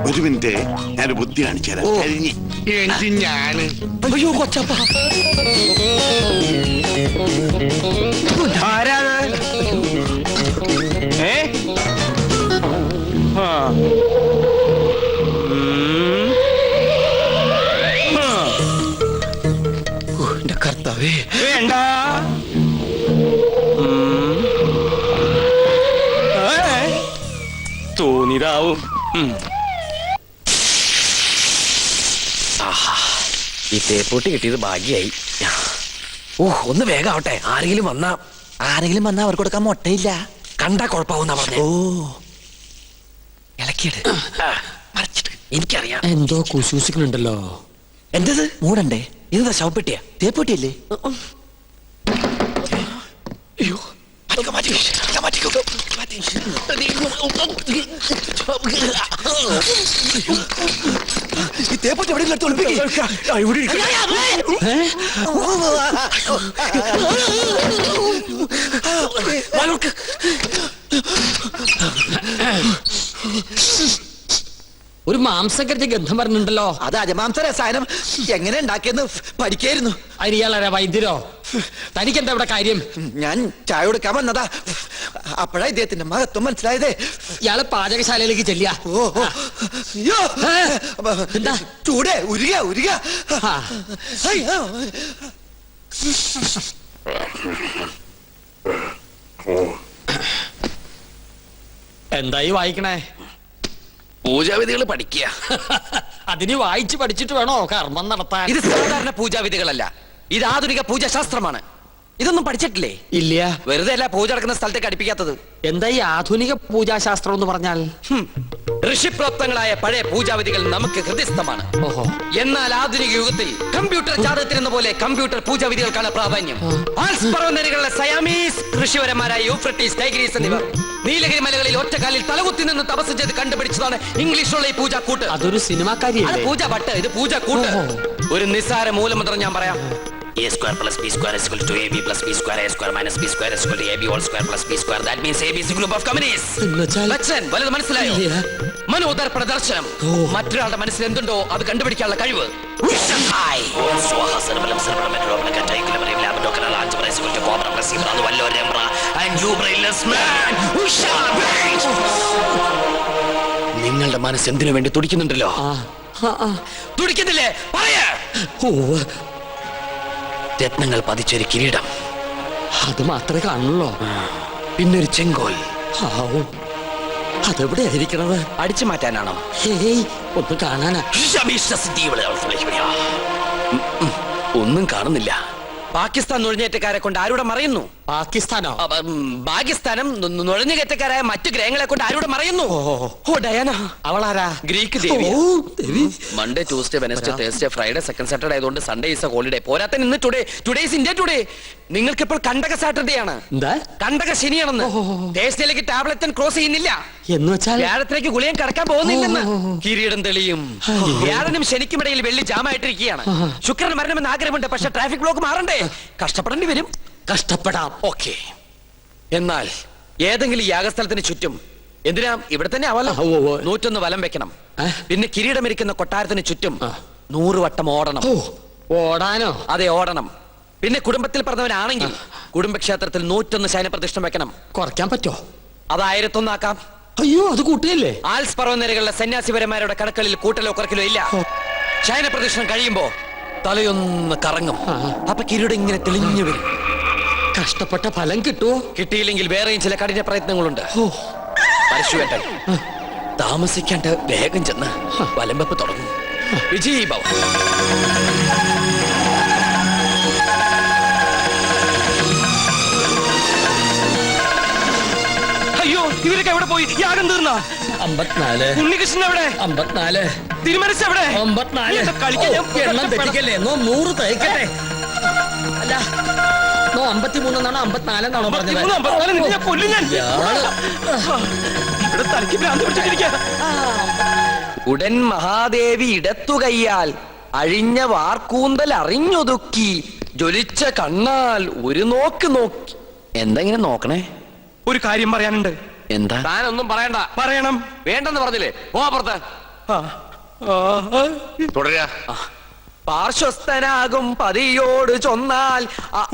Speaker 1: ഒരു മിനിറ്റ്, ഞാനൊരു ബുദ്ധി കാണിച്ചു തരാം. ഞാന്
Speaker 4: അയ്യോ കൊച്ചപ്പ,
Speaker 6: ആരാണ്?
Speaker 4: എന്റെ കർത്താവേ.
Speaker 6: വേണ്ട. തോന്നിയതാവും.
Speaker 4: ഈ തേപ്പൂട്ടി കിട്ടിയത് ഭാഗ്യായി. ഒന്ന് വേഗം ആവട്ടെ. ആരെങ്കിലും വന്നാ
Speaker 3: അവർക്ക് കൊടുക്കാൻ മുട്ടയില്ല.
Speaker 4: കണ്ടാ കുഴപ്പമാവുന്ന പറഞ്ഞേ. ഇളക്കിയത് മറിച്ചിട്ട് എനിക്കറിയാം.
Speaker 2: എന്തോ കുശൂസിക്കുന്നുണ്ടല്ലോ.
Speaker 4: എന്തത്?
Speaker 3: മൂടണ്ടേ?
Speaker 4: ഇതെന്താ ശവപ്പെട്ടിയാ?
Speaker 3: തേപ്പൊട്ടിയല്ലേ?
Speaker 4: അയ്യോ,
Speaker 3: ഈ തേപ്പൊട്ടി എവിടെ
Speaker 2: ഒരു മാംസകരുടെ ഗന്ധം പറഞ്ഞിട്ടുണ്ടല്ലോ.
Speaker 3: അത് അജമാംസ രസായനം എങ്ങനെ ഉണ്ടാക്കിയെന്ന് പഠിക്കായിരുന്നു.
Speaker 2: അതിന് ഇയാളാരാ, വൈദ്യരോ? തനിക്കെന്താ ഇവിടെ കാര്യം?
Speaker 3: ഞാൻ ചായ കൊടുക്കാൻ വന്നതാ. അപ്പോഴാ ഇദ്ദേഹത്തിന്റെ മഹത്വം മനസ്സിലായതേ.
Speaker 2: ഇയാള് പാചകശാലയിലേക്ക് ചെല്ലിയ.
Speaker 3: ഓ ഓ. അയ്യോ.
Speaker 2: എന്താ?
Speaker 3: ചൂടേ ഉരുക ഉരുക.
Speaker 2: ആ.
Speaker 3: അയ്യോ.
Speaker 2: എന്തായി വായിക്കണേ?
Speaker 4: പൂജാവിധികൾ പഠിക്കുക.
Speaker 2: അതിന് വായിച്ച് പഠിച്ചിട്ട് വേണോ കർമ്മം നടത്താൻ?
Speaker 4: ഇത് സാധാരണ പൂജാവിധികളല്ല, ഇത് ആധുനിക പൂജാശാസ്ത്രമാണ്. ഇതൊന്നും പഠിച്ചിട്ടില്ലേ?
Speaker 2: ഇല്ല.
Speaker 4: വെറുതെ അല്ല പൂജ നടക്കുന്ന സ്ഥലത്തേക്ക് അടുപ്പിക്കാത്തത്.
Speaker 2: എന്താ ഈ ആധുനിക പൂജാശാസ്ത്രം എന്ന് പറഞ്ഞാൽ?
Speaker 4: ഋഷിപ്രോക്തങ്ങളായ പഴയ പൂജാവിധികൾ നമുക്ക് ഹൃദയസ്ഥമാണ്.
Speaker 2: ഓഹോ.
Speaker 4: എന്നാൽ ആധുനിക യുഗത്തിൽ കമ്പ്യൂട്ടർ ജാതകത്തിനെന്ന പോലെ കമ്പ്യൂട്ടർ പൂജാവിധികൾക്കാണ് പ്രാധാന്യം. ആൽസ് പർവ്വതനിരകളിലെ സയാമീസ് ഋഷിവരന്മാരായ യൂഫ്രട്ടീസ്, ടൈഗ്രീസ് എന്നിവർ നീലഗിരി മലകളിൽ ഒറ്റക്കാലിൽ തലകുത്തി നിന്ന് തപസ് ചെയ്ത് കണ്ടുപിടിച്ചതാണ് ഇംഗ്ലീഷിലുള്ള ഈ പൂജാക്കൂട്ട്.
Speaker 2: അതൊരു സിനിമാക്കാരിയല്ലേ?
Speaker 4: അത് പൂജ ഭട്ട്, ഇത് പൂജാക്കൂട്ട്. ഒരു നിസ്സാര മൂലമന്ത്രം ഞാൻ പറയാം. A square plus B square is equal to AB plus B square, A square minus B square is equal to AB whole square plus B square. That means AB is a group of communists. ലക്ഷൻ വലുത് മനസ്സിലായോ? മനോദർപ്പണ ദർശനം. മറ്റൊരാളുടെ മനസ്സിൽ എന്തുണ്ടോ അത് കണ്ടുപിടിക്കാനുള്ള കഴിവ്. നിങ്ങളുടെ മനസ്സ് എന്തിനു വേണ്ടി തുടിക്കുന്നുണ്ടല്ലോ? തുടിക്കുന്നില്ലേ? പറയാ. രത്നങ്ങൾ പതിച്ചൊരു കിരീടം,
Speaker 2: അത് മാത്രമേ കാണുള്ളൂ.
Speaker 4: പിന്നൊരു ചെങ്കോൽ.
Speaker 2: അതെവിടെ ആയിരിക്കണത്?
Speaker 4: അടിച്ചു മാറ്റാനാണോ?
Speaker 2: ഹേയ്, ഒന്ന് കാണാനാ.
Speaker 4: ഒന്നും കാണുന്നില്ല. പാകിസ്ഥാൻ നുഴഞ്ഞേറ്റക്കാരെ കൊണ്ട് ആരുടെ മറയുന്നു?
Speaker 2: പാകിസ്ഥാനോ?
Speaker 4: പാകിസ്ഥാനും നുഴഞ്ഞുകയറ്റക്കാരായ മറ്റു ഗ്രഹങ്ങളെ കൊണ്ട് ആരുടെ മറയുന്നു? ഓ ഡയാന.
Speaker 2: അവളാരാ?
Speaker 4: ഗ്രീക്ക് ദേവി.
Speaker 2: ദേവി.
Speaker 4: Monday, Tuesday, Wednesday, Thursday, Friday, second Saturday ആയതുകൊണ്ട് സൺഡേ ഈസ് എ ഹോളിഡേ. പോരാത്ത ഇന്ന് ടുഡേ ഈസ് ഇന്ത്യ ടുഡേ. നിങ്ങൾക്ക് ഇപ്പോൾ കണ്ടക സാറ്റർഡേ ആണ്.
Speaker 2: എന്താ?
Speaker 4: കണ്ടക ശനിയാണെന്ന്. തേഴ്സ്ഡേയിലേക്ക് ടാബ്ലറ്റ് ക്രോസ് ചെയ്യുന്നില്ല.
Speaker 2: എന്ന് വെച്ചാൽ
Speaker 4: വ്യാഴത്തിലേക്ക് ഗുളിയം കടക്കാൻ പോകുന്നില്ലെന്ന്. കിരീടം തെളിയും. വ്യാഴനും ശനിക്കുമിടയിൽ വെള്ളി ജാമായിട്ടിരിക്കുകയാണ്. ശുക്രൻ മരണമെന്ന് ആഗ്രഹമുണ്ട്, പക്ഷെ ട്രാഫിക് ബ്ലോക്ക് മാറണ്ടേ? കഷ്ടപ്പെടേണ്ടി വരും.
Speaker 2: കഷ്ടപ്പെടാം.
Speaker 4: ഓക്കെ. എന്നാൽ ഏതെങ്കിലും യാഗസ്ഥലത്തിന് ചുറ്റും, എന്തിനാ ഇവിടെ തന്നെ ആവാലോ, 101 വലം വെക്കണം. പിന്നെ കിരീടമിരിക്കുന്ന കൊട്ടാരത്തിന് ചുറ്റും 100 വട്ടം ഓടണം.
Speaker 2: ഓടാനോ?
Speaker 4: അതെ, ഓടണം. പിന്നെ കുടുംബത്തിൽ പറഞ്ഞവനാണെങ്കിൽ കുടുംബക്ഷേത്രത്തിൽ 101 ശയനപ്രതിഷ്ഠം വെക്കണം.
Speaker 2: കുറയ്ക്കാൻ പറ്റോ?
Speaker 4: അത് 1001 ആക്കാം.
Speaker 2: അയ്യോ, അത് കൂട്ടിയല്ലേ?
Speaker 4: ആൽസ് പർവ്വതനിരകളിലെ സന്യാസിപരന്മാരുടെ കണക്കുകളിൽ കൂട്ടലോ കുറക്കലോ ഇല്ല. ശയനപ്രതിഷ്ഠം കഴിയുമ്പോ തലയൊന്ന് കറങ്ങും. അപ്പൊ കിരീടം ഇങ്ങനെ തെളിഞ്ഞു വരും.
Speaker 2: കഷ്ടപ്പെട്ട ഫലം കിട്ടുവോ?
Speaker 4: കിട്ടിയില്ലെങ്കിൽ വേറെയും ചില കഠിന പ്രയത്നങ്ങളുണ്ട്. പരശുവേട്ടൻ താമസിക്കാണ്ട് വേഗം ചെന്ന് വലംവെപ്പ് തുടങ്ങും. വിജയ് ഭവ.
Speaker 6: അയ്യോ, ഇവരൊക്കെ എവിടെ പോയി? യാഗം തീർന്ന
Speaker 2: 54.
Speaker 6: ഉണ്ണികൃഷ്ണൻ എവിടെ?
Speaker 2: 54.
Speaker 6: തിരുമനസ് എവിടെ?
Speaker 2: 54.
Speaker 6: കളിക്കാൻ ഞാൻ
Speaker 2: എണ്ണം തെറ്റിക്കല്ലേ? 100 തയ്ക്കട്ടെ. അല്ല, 53 എന്നാണോ 54 എന്നാണോ പറഞ്ഞത്?
Speaker 6: 54 നിന്നെ ഞാൻ കൊല്ലും ഞാൻ.
Speaker 2: ഇയാള്.
Speaker 6: ഇവിടെ തലയ്ക്ക് ഭ്രാന്ത് പിടിച്ചിട്ടിരിക്കുക.
Speaker 4: ഉടൻ മഹാദേവി ഇടത്തുകയ്യാൽ അഴിഞ്ഞ വാർക്കൂന്തൽ അറിഞ്ഞൊതുക്കി ജ്വലിച്ച കണ്ണാൽ ഒരു നോക്ക് നോക്കി. എന്തെങ്കിലും നോക്കണേ?
Speaker 6: ഒരു കാര്യം പറയാനുണ്ട്.
Speaker 4: എന്താ?
Speaker 7: താനൊന്നും പറയണ്ട.
Speaker 6: പറയണം.
Speaker 7: വേണ്ടെന്ന് പറഞ്ഞില്ലേ? പോ പുറത്ത്. തുടരാ.
Speaker 4: പാർശ്വസ്ഥനാകും പതിയോട് ചൊന്നാൽ.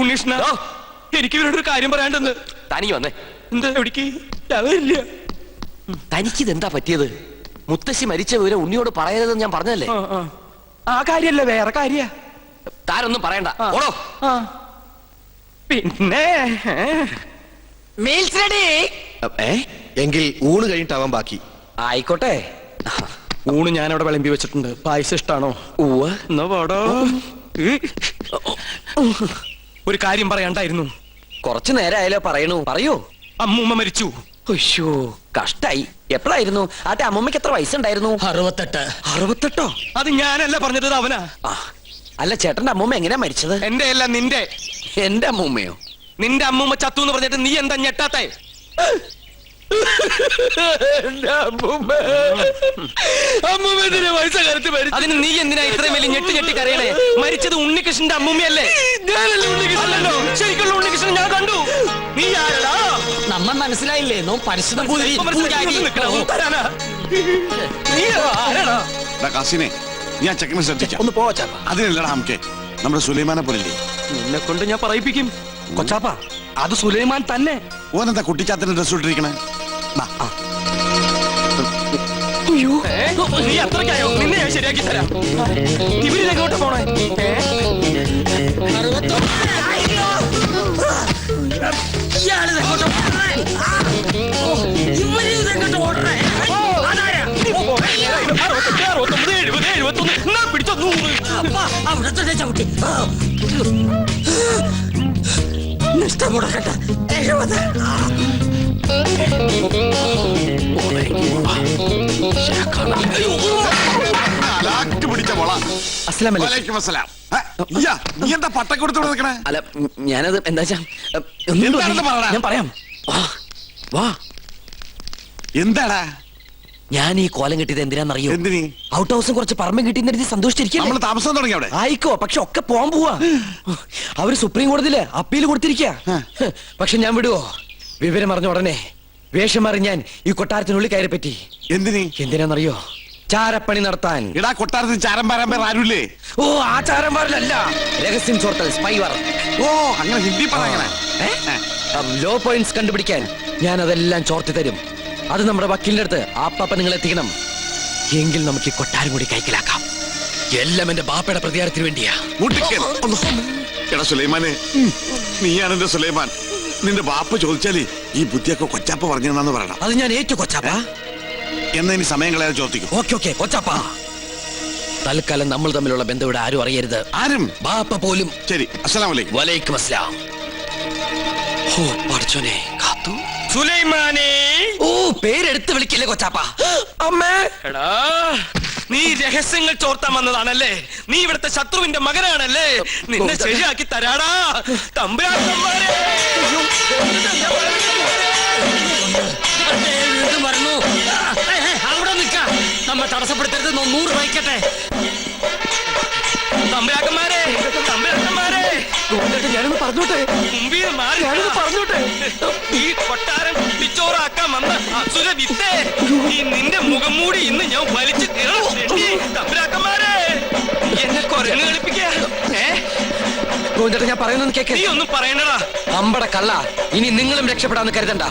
Speaker 6: ഉണ്ണീഷ്ണ, എനിക്ക് ഇവരോട് ഒരു കാര്യം പറയാണ്ടെന്ന്.
Speaker 7: തനിക്ക് വന്നേ.
Speaker 6: എന്താ? എവിടേക്ക്? ഞാൻ വരില്ല.
Speaker 4: തനിക്കിതെന്താ പറ്റിയത്? മുത്തശ്ശി മരിച്ച വിവരം ഉണ്ണിയോട് പറയരുതെന്ന് ഞാൻ പറഞ്ഞല്ലേ?
Speaker 6: ആ കാര്യല്ല, വേറെ കാര്യ.
Speaker 7: താനൊന്നും പറയണ്ട. ഓടോ.
Speaker 6: പിന്നെ
Speaker 4: മീൽസ് റെഡി.
Speaker 8: എങ്കിൽ ഊണ് കഴിഞ്ഞിട്ടാവാൻ ബാക്കി.
Speaker 4: ആയിക്കോട്ടെ.
Speaker 6: ഊണ് ഞാൻ അവിടെ വിളമ്പി വെച്ചിട്ടുണ്ട്. പായസം ഇഷ്ടാണോ? എന്നാ പാടോ. ഒരു കാര്യം പറയാണ്ടായിരുന്നു.
Speaker 4: കുറച്ചു നേരമായാലോ പറയണു. പറയൂ.
Speaker 6: അമ്മൂമ്മ മരിച്ചു.
Speaker 4: അയ്യോ, കഷ്ടായി. എപ്പോഴായിരുന്നു? ആട്ടെ, അമ്മമ്മയ്ക്ക് എത്ര വയസ്സുണ്ടായിരുന്നു?
Speaker 2: 68.
Speaker 4: 68?
Speaker 6: അത് ഞാനല്ല പറഞ്ഞത്, അവനാ.
Speaker 4: അല്ല, ചേട്ടന്റെ അമ്മൂമ്മ എങ്ങനെയാ മരിച്ചത്?
Speaker 6: എന്റെ അല്ല, നിന്റെ.
Speaker 4: എന്റെ അമ്മൂമ്മയോ?
Speaker 6: നിന്റെ അമ്മൂമ്മ ചത്തു എന്ന് പറഞ്ഞിട്ട് നീ എന്താ ഞെട്ടാത്തെ? അതിന് നീ എന്തിനാ ഇത്രയും വലിയ ഞെട്ടി കരയണേ? മരിച്ചത് ഉണ്ണികൃഷ്ണന്റെ അമ്മൂമ്മയല്ലേ? അല്ലല്ലോ, ശരിക്കുള്ള ഉണ്ണികൃഷ്ണൻ ഞാൻ കണ്ടു. നീ ആരടാ?
Speaker 2: നമ്മ മനസ്സിലായില്ലേ? നോ പരിശുദ്ധ പൂജാരി.
Speaker 6: നീ ആരാടാ?
Speaker 1: കാസിനെ നീ ആ ചെക്കനെ ശ്രദ്ധിക്കാം.
Speaker 3: ഒന്ന് പോവാ ചാപ്പ.
Speaker 1: അതിനല്ലടാ നമുക്ക് നമ്മുടെ സുലൈമാനെ പോലില്ലേ.
Speaker 6: നിന്നെ കൊണ്ട് ഞാൻ പറയിപ്പിക്കും. കൊച്ചാപ്പ അത് സുലൈമാൻ തന്നെ.
Speaker 1: ഓനെന്താ കുട്ടിച്ചാത്തിന്റെ ഡ്രസ് ഇട്ടിരിക്കണേ?
Speaker 6: നീ അത്രയ്ക്കായോ? നിന്നെ ഞാൻ ശരിയാക്കി തരാം. ഇവരിലെങ്ങോട്ട് പോണേ?
Speaker 2: നഷ്ടമുടക്കട്ടെ.
Speaker 1: പിടിച്ച മോള.
Speaker 3: അസ്സലാമലൈക്കും.
Speaker 1: വലൈക്കും അസ്സലാം. ഇയ്യാ, നീ എന്താ പട്ടം കൊടുത്തോണ്ട് നിൽക്കണേ?
Speaker 3: അല്ല ഞാനത് എന്താ വെച്ചാ
Speaker 1: എന്താണെന്ന് പറയടാ.
Speaker 3: ഞാൻ പറയാം. വാ
Speaker 1: എന്താടാ?
Speaker 3: ഞാൻ ഈ കോലം കിട്ടിയത് എന്തിനാന്നറിയോ?
Speaker 1: എന്തിനി?
Speaker 3: ഔട്ട് ഹൗസും കുറച്ച് പറമ്പും കിട്ടിയെന്ന് സന്തോഷിച്ചിരിക്കും.
Speaker 1: നമ്മള് താമസം തുടങ്ങി അവിടെ.
Speaker 3: ആയിക്കോ, പക്ഷെ ഒക്കെ പോവാൻ പോവാ. അവര് സുപ്രീം കോടതിയില് അപ്പീൽ കൊടുത്തിരിക്കുക. പക്ഷെ ഞാൻ വിടുവോ? വിവരം അറിഞ്ഞ ഉടനെ വേഷം മാറി ഞാൻ ഈ കൊട്ടാരത്തിനുള്ളിൽ കയറി പറ്റി.
Speaker 1: എന്തിനി?
Speaker 3: എന്തിനാന്നറിയോ? ചാരപ്പണി നടത്താൻ.
Speaker 1: ഇടാ കൊട്ടാരത്തിൽ ചാരം പാരാൻ പേർ ആരുമില്ലേ?
Speaker 3: ഓ, ആ ചാരന്മാരിലല്ല, രഹസ്യം ചോർത്തൽ, സ്പൈ വർക്ക്.
Speaker 1: ഓ അങ്ങനെ ഹിന്ദി പറയണേ.
Speaker 3: ലോ പോയിന്റ്സ് കണ്ടുപിടിക്കാൻ ഞാൻ അതെല്ലാം ചോർത്തി തരും. അത് നമ്മുടെ വക്കീലിന്റെ അടുത്ത് ആപ്പാപ്പ നിങ്ങൾ എത്തിക്കണം. എങ്കിൽ നമുക്ക് ഈ കൊട്ടാരം കൂടി കൈക്കലാക്കാം. എല്ലാം എന്റെ ബാപ്പയുടെ പ്രതികാരത്തിന് വേണ്ടിയാ.
Speaker 1: മുട്ടിക്കൻ. എടാ സുലൈമാനെ, നീയാണ് എന്റെ സുലൈമാൻ. നിന്റെ ബാപ്പ ചോദിച്ചാല് ഈ ബുദ്ധിയൊക്കെ കൊച്ചാപ്പ പറഞ്ഞെന്നാന്ന് പറയണം.
Speaker 3: അത് ഞാൻ ഏറ്റു കൊച്ചാപ്പ.
Speaker 1: എന്നാ ഇനി സമയം കളയാതെ ചോദിക്കും.
Speaker 3: ഓക്കെ കൊച്ചാപ്പ. തൽക്കാലം നമ്മൾ തമ്മിലുള്ള ബന്ധം ഇവിടെ ആരും അറിയരുത്.
Speaker 1: ആരും?
Speaker 3: ബാപ്പ പോലും.
Speaker 1: ശരി. അസ്സലാമു അലൈക്കും.
Speaker 3: വലൈക്കും അസ്സലാം. ഓ പഠിച്ചോനെ കാത്തു.
Speaker 6: സുലൈമാനേ.
Speaker 3: ഓ, പേരെടുത്ത് വിളിക്കില്ലേ കൊച്ചാപ്പ. അമ്മേ.
Speaker 6: എടാ, നീ രഹസ്യങ്ങൾ ചോർത്താൻ വന്നതാണല്ലേ? നീ ഇവിടുത്തെ ശത്രുവിന്റെ മകനാണല്ലേ? നിന്നെ ശരിയാക്കി തരാടാ തമ്പുരാക്കന്മാരെ.
Speaker 2: വീണ്ടും വരുന്നു. അവിടെ നിൽക്ക. നമ്മെ തടസ്സപ്പെടുത്തരുത്. 100 വയ്ക്കട്ടെ.
Speaker 6: തമ്പുരാക്കന്മാരെ, തമ്പുരാക്കന്മാരെ,
Speaker 3: ഞാനൊന്ന് പറഞ്ഞോട്ടെ.
Speaker 6: മുമ്പിൽ മാറി പറഞ്ഞോട്ടെ. ഈ കൊട്ടാരം കുട്ടിച്ചോറാക്കാൻ വന്ന അസുര വിത്തേ, ഈ നിന്റെ മുഖം മൂടി ഇന്ന് ഞാൻ വലിച്ചു തീർന്നു. തമ്പുരാക്കന്മാരെ, എന്നെ കൊരങ്ങ് കളിപ്പിക്കുക.
Speaker 3: ഞാൻ പറയുന്നത് കേക്ക്.
Speaker 6: നീ ഒന്നും പറയണടാ.
Speaker 3: അമ്പട കള്ള, ഇനി നിങ്ങളും രക്ഷപ്പെടാന്ന് കരുതണ്ട.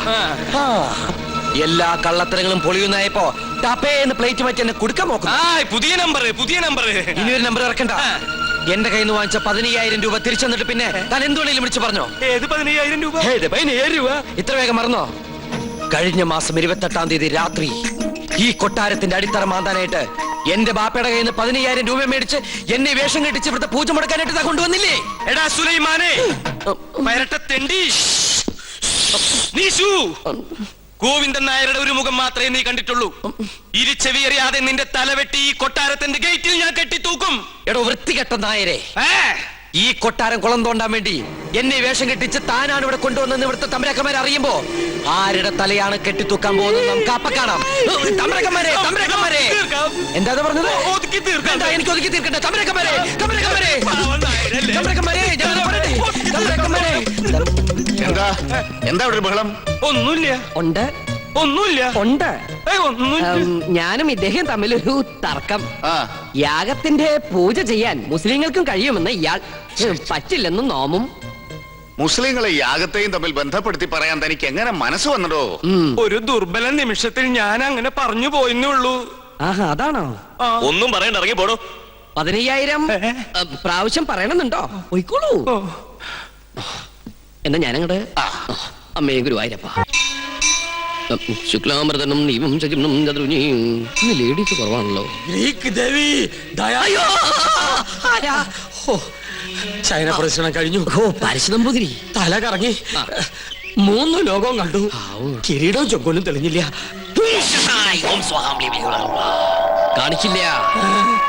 Speaker 3: എല്ലാ കള്ളത്തരങ്ങളും പൊളിയുന്നായപ്പോ ടപ്പേന്ന് പ്ലേറ്റ് മാറ്റി എന്നെ കൊടുക്കാൻ നോക്കും.
Speaker 6: പുതിയ നമ്പർ.
Speaker 3: ഇനി ഒരു നമ്പർ ഇറക്കണ്ട. എന്റെ കയ്യിൽ നിന്ന് വാങ്ങിച്ച 15,000 രൂപ തിരിച്ചു തന്നിട്ട് പിന്നെ താൻ എന്തുകൊണ്ടെങ്കിലും വിളിച്ചു പറഞ്ഞോ?
Speaker 6: ഏത് 15,000 രൂപ?
Speaker 3: 15,000 രൂപ ഇത്ര വേഗം മറന്നോ? കഴിഞ്ഞ മാസം 28-ാം തീയതി രാത്രി ഈ കൊട്ടാരത്തിന്റെ അടിത്തറ മാന്താനായിട്ട് എന്റെ ബാപ്പയുടെ കയ്യിൽ നിന്ന് 15,000 രൂപ മേടിച്ച് എന്നെ വേഷം കെട്ടിച്ച് ഇവിടുത്തെ പൂജ മുടക്കാനായിട്ട് കൊണ്ടുവന്നില്ലേ?
Speaker 6: എടാ സുലൈമാനെ, പരട്ടത്തെണ്ടി, നീശു, ഗോവിന്ദൻ നായരുടെ ഒരു മുഖം മാത്രമേ നീ കണ്ടിട്ടുള്ളൂ. ഇരുചെവിയറിയാതെ നിന്റെ തലവെട്ടി ഈ കൊട്ടാരത്തിന്റെ ഗേറ്റിൽ ഞാൻ കെട്ടിത്തൂക്കും.
Speaker 3: എടോ വൃത്തികെട്ട നായരെ, ഈ കൊട്ടാരം കുളം തോണ്ടാൻ വേണ്ടി എന്നെ വേഷം കെട്ടിച്ച് താനാണ് ഇവിടെ കൊണ്ടുവന്നെന്ന് ഇവിടുത്തെ തമ്പരക്കന്മാരെ അറിയുമ്പോ ആരുടെ തലയാണ് കെട്ടിത്തൂക്കാൻ പോകുന്നത് നമുക്ക് അപ്പ കാണാം. തമ്പരക്കന്മാരെ, എന്താ പറഞ്ഞത്? എനിക്ക് ഒതുക്കി തീർക്കട്ടെ. തമ്പരക്കന്മാരെ,
Speaker 1: എന്താ ഒരു ബഹളം?
Speaker 6: ഒന്നുമില്ല.
Speaker 9: ഉണ്ട്. ഞാനും ഇദ്ദേഹം തമ്മിലൊരു തർക്കം. യാഗത്തിന്റെ പൂജ ചെയ്യാൻ മുസ്ലിങ്ങൾക്കും കഴിയുമെന്ന് ഇയാൾ, പറ്റില്ലെന്നും നോമും.
Speaker 10: മുസ്ലിങ്ങളെ യാഗത്തെയും തമ്മിൽ ബന്ധപ്പെടുത്തി പറയാൻ തനിക്ക് എങ്ങനെ മനസ്സ് വന്നടോ?
Speaker 6: ഒരു ദുർബല നിമിഷത്തിൽ ഞാൻ അങ്ങനെ പറഞ്ഞു പോയെന്നുള്ളൂ.
Speaker 9: ആഹാ, അതാണോ?
Speaker 6: ഒന്നും പറയണ്ട, ഇറങ്ങി പോടോ.
Speaker 9: 15,000 പ്രാവശ്യം പറയണമെന്നുണ്ടോ? പോയിക്കോളൂ. എന്നാ ഞാനങ്ങട്. അമ്മേ ഗുരുവായൂരപ്പ. ശുക്ലാമൃതനും നീവും ശകിനും ചതുർനിയും. ഇന്ന് ലേഡീസ് കുറവാണല്ലോ.
Speaker 2: ഗ്രീക്ക് ദേവി ദയായോ. ചൈന പ്രദർശനം കഴിഞ്ഞു.
Speaker 9: ഓ, പരശുനമ്പൂതിരി
Speaker 2: തല കറങ്ങി. 3 ലോകവും കണ്ടു. കിരീടവും ചൊങ്കോലും തെളിഞ്ഞില്ല.
Speaker 9: കാണിക്കില്ല.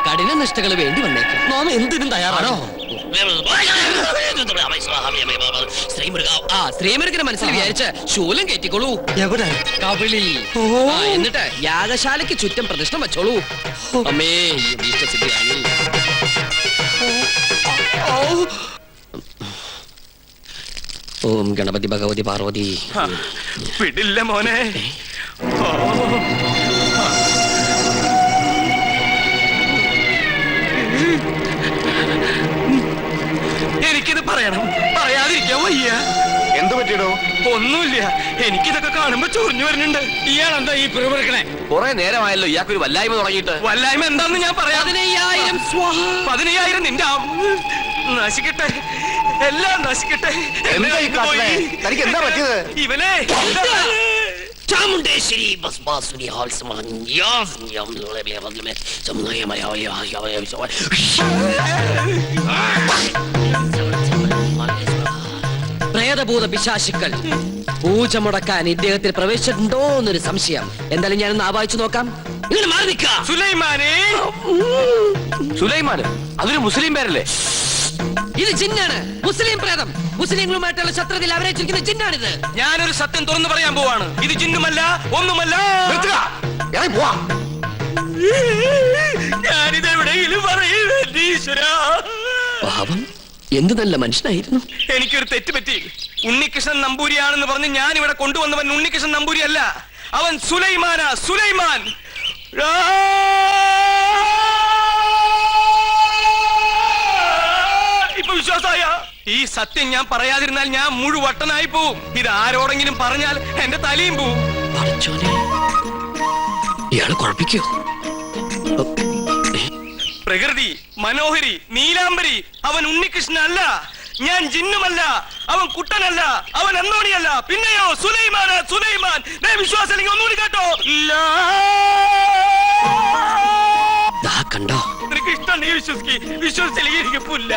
Speaker 9: കഠിന നിഷ്ഠകൾ വേണ്ടി വന്നേക്കും.
Speaker 2: നാം എന്തിനും തയ്യാറാണോ?
Speaker 9: ശ്രീമുരുകനെ മനസ്സിൽ വിചാരിച്ച് ശൂലം കയറ്റിക്കോളൂ.
Speaker 2: എവിടെ?
Speaker 9: കവിളി. എന്നിട്ട് യാഗശാലയ്ക്ക് ചുറ്റും പ്രതിഷ്ഠ വെച്ചോളൂ. അമ്മേ ഇഷ്ടസിദ്ധിയാണ്. ഓം ഗണപതി ഭഗവതി പാർവതി.
Speaker 6: വിടില്ല മോനെ.
Speaker 10: എന്ത് പറ്റിയടോ?
Speaker 6: ഒന്നുമില്ല, എനിക്കിതൊക്കെ കാണുമ്പോ ചൊറിഞ്ഞു വരുന്നുണ്ട്.
Speaker 2: ഇയാളെന്താ ഈ പിറുപിറുക്കണേ?
Speaker 7: കുറെ നേരമായല്ലോ ഇയാൾക്കൊരു വല്ലായ്മ തുടങ്ങിയിട്ട്.
Speaker 6: വല്ലായ്മ എന്താന്ന് ഞാൻ പറയാം. 15,000 നിന്റെ നശിക്കട്ടെ, എല്ലാം നശിക്കട്ടെ.
Speaker 10: എന്താ ഈ കാട്ടണേ? തനിക്ക് എന്താ പറ്റിയത്?
Speaker 6: ഇവനെ
Speaker 9: ചാമുണ്ടേശ്വരി ഭസ്മാസുരി ഹാൽസമാൻ യാം പ്രേതഭൂത പിശാശുക്കൾ പൂജ മുടക്കാൻ ഇദ്ദേഹത്തിൽ പ്രവേശിച്ചിട്ടുണ്ടോ എന്നൊരു സംശയം. എന്തായാലും ഞാനൊന്ന് ആവാഹിച്ചു നോക്കാം. ഇങ്ങനെ മാറി നിൽക്ക.
Speaker 6: സുലൈമാനെ.
Speaker 7: സുലൈമാൻ അതൊരു മുസ്ലിം പേരല്ലേ?
Speaker 9: ഇത് ജിന്നാണ്, മുസ്ലിം പ്രേതം. മുസ്ലിങ്ങളുമായിട്ടുള്ള ശത്രുതയിൽ അവരേച്ചിരിക്കുന്ന ജിന്നാണിത്.
Speaker 6: ഞാനൊരു സത്യം തുറന്നു പറയാൻ പോവാണ്. ഇത് ജിന്നുമല്ല, ഒന്നുമല്ല. ഞാനിത് എവിടെയെങ്കിലും പറയുന്നത് ഈശ്വരാ.
Speaker 9: പാവം, എന്ത് നല്ല മനുഷ്യനായിരുന്നു.
Speaker 6: എനിക്കൊരു തെറ്റ് പറ്റി. ഉണ്ണികൃഷ്ണൻ നമ്പൂരിയാണെന്ന് പറഞ്ഞ് ഞാൻ ഇവിടെ കൊണ്ടുവന്നവൻ ഉണ്ണികൃഷ്ണൻ നമ്പൂരി അല്ല, അവൻ സുലൈമാനാ, സുലൈമാൻ. ഇപ്പൊ വിശ്വാസായ? ഈ സത്യം ഞാൻ പറയാതിരുന്നാൽ ഞാൻ മുഴുവട്ടനായി പോവും. ഇത് ആരോടെങ്കിലും പറഞ്ഞാൽ എന്റെ തലയും പോവും.
Speaker 9: പഠിച്ചോനെ, ഇയാള് കുഴപ്പിക്കോ?
Speaker 6: പ്രകൃതി മനോഹരി നീലാംബരി, അവൻ ഉണ്ണികൃഷ്ണൻ അല്ല. ഞാൻ ജിന്നുമല്ല, അവൻ കുട്ടനല്ല, അവൻ അന്തോണിയല്ല. പിന്നെയോ സുലൈമാന്, സുലൈമാൻ. വിശ്വാസം ഒന്നുകൂടി കേട്ടോ.
Speaker 9: കണ്ടോ,
Speaker 6: നിനക്ക് ഇഷ്ടം നീ വിശ്വസിച്ചില്ല.